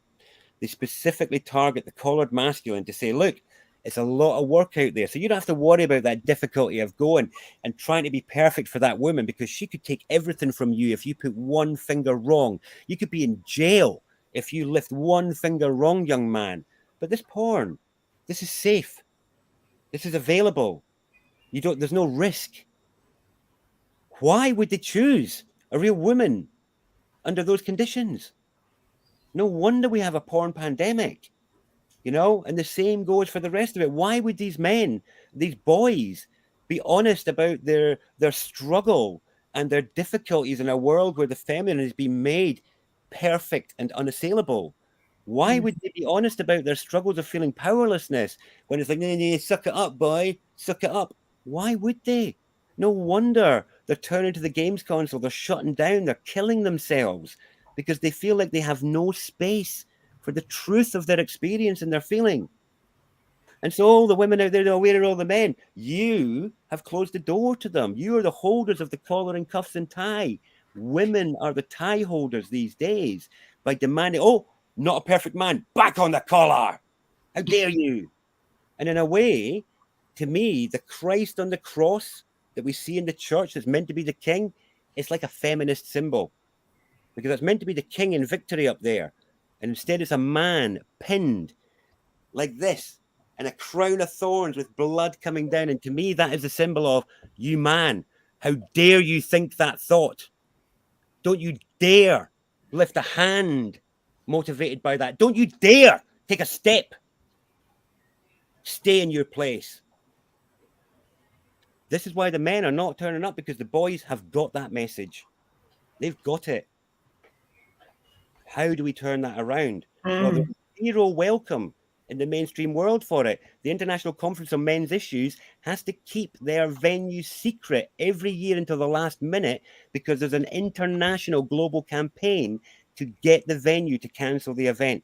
They specifically target the collared masculine to say, look, it's a lot of work out there. So you don't have to worry about that difficulty of going and trying to be perfect for that woman, because she could take everything from you if you put one finger wrong. You could be in jail if you lift one finger wrong, young man. But this porn, this is safe. This is available. There's no risk. Why would they choose a real woman under those conditions? No wonder we have a porn pandemic. You know, and the same goes for the rest of it. Why would these men, these boys, be honest about their struggle and their difficulties in a world where the feminine has been made perfect and unassailable. Why would they be honest about their struggles of feeling powerlessness when it's like, nah, suck it up, boy, suck it up? Why would they? No wonder they're turning to the games console, they're shutting down, they're killing themselves because they feel like they have no space for the truth of their experience and their feeling. And so all the women out there know, where are all the men? You have closed the door to them. You are the holders of the collar and cuffs and tie. Women are the tie holders these days by demanding, oh, not a perfect man, back on the collar. How dare you? And in a way, to me, the Christ on the cross that we see in the church that's meant to be the king, it's like a feminist symbol because it's meant to be the king in victory up there. And instead, it's a man pinned like this and a crown of thorns with blood coming down. And to me, that is a symbol of, you man, how dare you think that thought? Don't you dare lift a hand motivated by that. Don't you dare take a step. Stay in your place. This is why the men are not turning up, because the boys have got that message. They've got it. How do we turn that around? Well, there's zero welcome in the mainstream world for it. The International Conference on Men's Issues has to keep their venue secret every year until the last minute because there's an international global campaign to get the venue to cancel the event.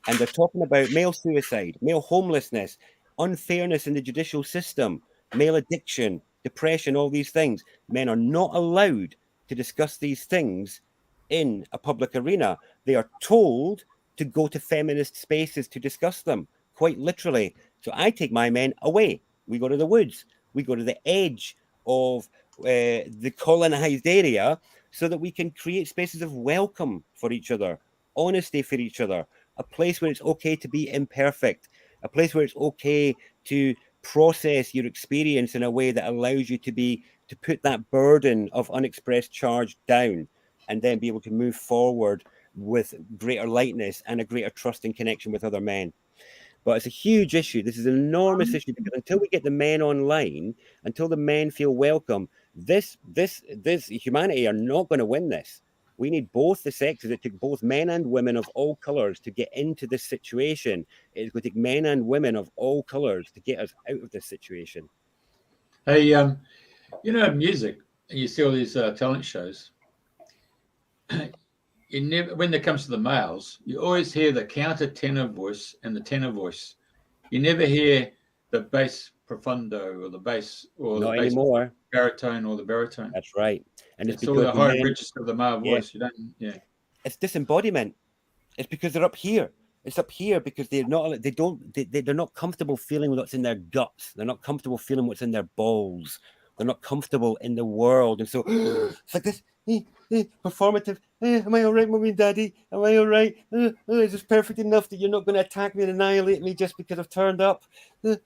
And they're talking about male suicide, male homelessness, unfairness in the judicial system, male addiction, depression, all these things. Men are not allowed to discuss these things in a public arena. They are told to go to feminist spaces to discuss them, quite literally. So I take my men away. We go to the woods. We go to the edge of the colonized area so that we can create spaces of welcome for each other, honesty for each other, a place where it's okay to be imperfect, a place where it's okay to process your experience in a way that allows you to put that burden of unexpressed charge down and then be able to move forward with greater lightness and a greater trust and connection with other men. But it's a huge issue. This is an enormous issue because until we get the men online, until the men feel welcome, this humanity are not going to win this. We need both the sexes. It took both men and women of all colors to get into this situation. It's going to take men and women of all colors to get us out of this situation.
Hey, music, you see all these talent shows. You never, when it comes to the males, you always hear the counter tenor voice and the tenor voice. You never hear the bass profundo or the bass or
Not
the bass
anymore.
baritone or the baritone.
That's right. And
it's all the high register of the male voice. You don't,
It's disembodiment. It's because they're up here. It's up here because they're not comfortable feeling what's in their guts. They're not comfortable feeling what's in their balls. They're not comfortable in the world. And so it's like this performative. Am I all right, mommy and daddy? Am I all right? Is this perfect enough that you're not going to attack me and annihilate me just because I've turned up? And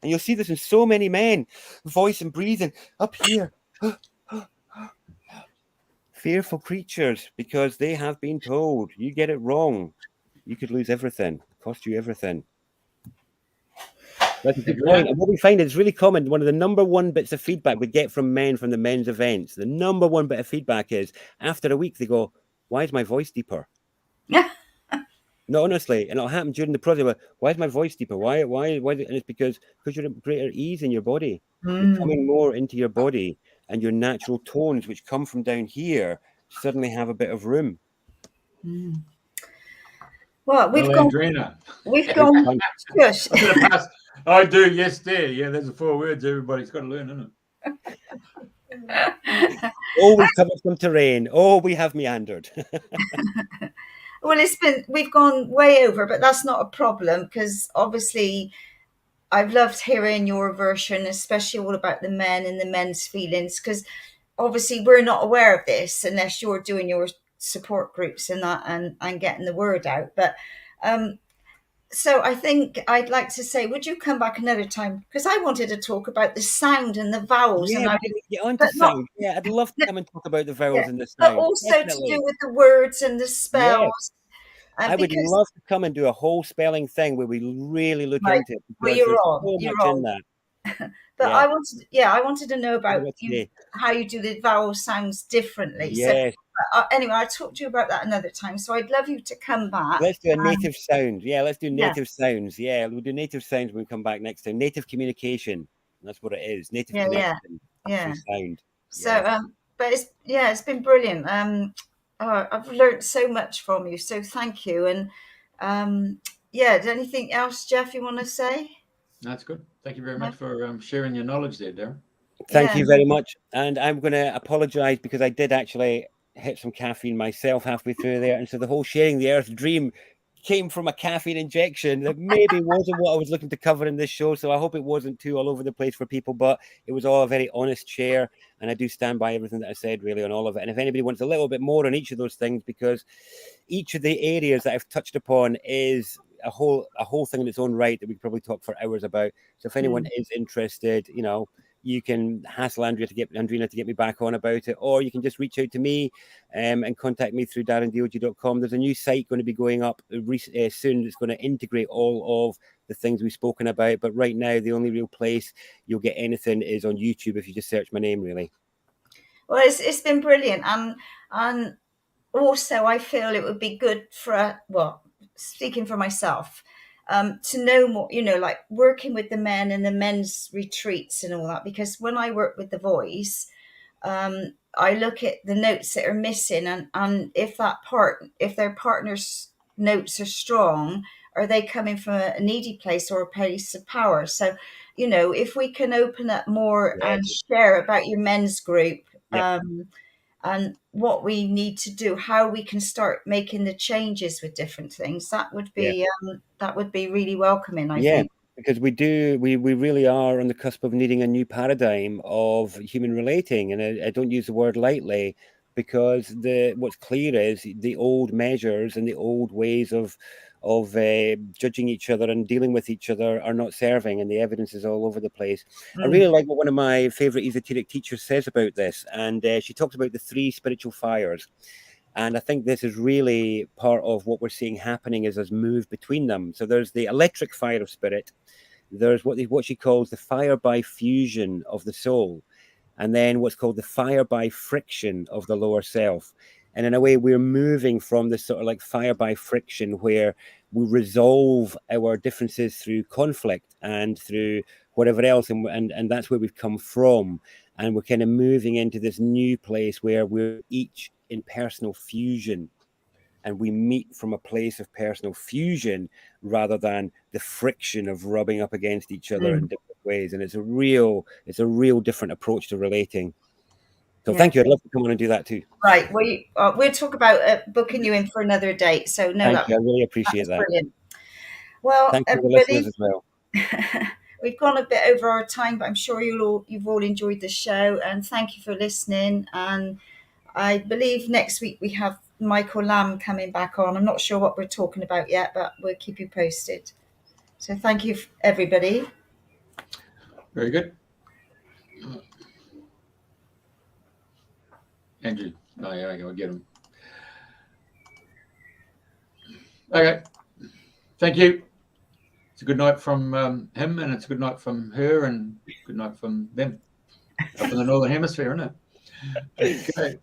you'll see this in so many men, voice and breathing up here. Fearful creatures, because they have been told, you get it wrong, you could lose everything, cost you everything. That's a good point. And what we find is really common. One of the number one bits of feedback we get from men from the men's events, the number one bit of feedback is after a week, they go, why is my voice deeper? No, honestly. And it'll happen during the process. Why is my voice deeper? Why? And it's because you're at greater ease in your body. You're coming more into your body, and your natural tones, which come from down here, suddenly have a bit of room.
Well, we've gone.
Andrena.
We've gone. Yes.
I do. Yes, there. Yeah, there's the 4 words everybody's got to learn, isn't
it? Oh, we've covered some terrain. Oh, we have meandered.
Well, we've gone way over, but that's not a problem because obviously I've loved hearing your version, especially all about the men and the men's feelings, because obviously we're not aware of this unless you're doing your support groups and that and getting the word out. But so I think I'd like to say, would you come back another time? Because I wanted to talk about the sound and the vowels.
Yeah,
and
get on to sound. Yeah, I'd love to come and talk about the vowels and the sound.
But also definitely. To do with the words and the spells.
Yeah. I would love to come and do a whole spelling thing where we really look into it.
Well, you're on.
So much in that.
But
Yeah.
I wanted to know about you, how you do the vowel sounds differently.
Yes.
So anyway, I'll talk to you about that another time. So I'd love you to come back.
Let's do a native sound. Yeah, let's do
Yeah.
native sounds. Yeah, we'll do native sounds when we come back next time. Native communication. That's what it is. Native connection through sound.
So, but it's been brilliant. I've learned so much from you. So thank you. And is anything else, Jeff, you want to say?
That's good. Thank you very much for sharing your knowledge there, Darren.
Thank you very much. And I'm going to apologize because I did actually hit some caffeine myself halfway through there. And so the whole sharing the earth dream came from a caffeine injection that maybe wasn't what I was looking to cover in this show. So I hope it wasn't too all over the place for people, but it was all a very honest share. And I do stand by everything that I said really on all of it. And if anybody wants a little bit more on each of those things, because each of the areas that I've touched upon is a whole thing in its own right that we could probably talk for hours about. So if anyone is interested, you can hassle Andrena to get me back on about it, or you can just reach out to me and contact me through darrendeojee.com. There's a new site going to be going up soon that's going to integrate all of the things we've spoken about. But right now, the only real place you'll get anything is on YouTube if you just search my name, really.
Well, it's been brilliant. And also, I feel it would be good for, speaking for myself, to know more, like working with the men and the men's retreats and all that, because when I work with the voice, I look at the notes that are missing, and if their partner's notes are strong, are they coming from a needy place or a place of power? So, if we can open up more and share about your men's group, and what we need to do, how we can start making the changes with different things, that would be really welcoming, I think.
Because we really are on the cusp of needing a new paradigm of human relating, and I don't use the word lightly, because what's clear is the old measures and the old ways of judging each other and dealing with each other are not serving, and the evidence is all over the place. I really like what one of my favorite esoteric teachers says about this, and she talks about the 3 spiritual fires. And I think this is really part of what we're seeing happening is us move between them. So there's the electric fire of spirit. There's what she calls the fire by fusion of the soul. And then what's called the fire by friction of the lower self. And in a way, we're moving from this sort of like fire by friction, where we resolve our differences through conflict and through whatever else. And that's where we've come from. And we're kind of moving into this new place where we're each in personal fusion, and we meet from a place of personal fusion rather than the friction of rubbing up against each other in different ways. And it's a real different approach to relating. So thank you. I'd love to come on and do that too.
Right. We'll talk about booking you in for another date. So no,
thank you. I really appreciate that.
Brilliant. Well,
thank you,
everybody,
the listeners as well.
We've gone a bit over our time, but I'm sure you've all enjoyed the show, and thank you for listening. And I believe next week we have Michael Lamb coming back on. I'm not sure what we're talking about yet, but we'll keep you posted. So thank you, everybody.
Very good. Andrew. Oh, yeah, I go get him. Okay. Thank you. It's a good night from him, and it's a good night from her, and good night from them. Up in the Northern Hemisphere, isn't it? Okay.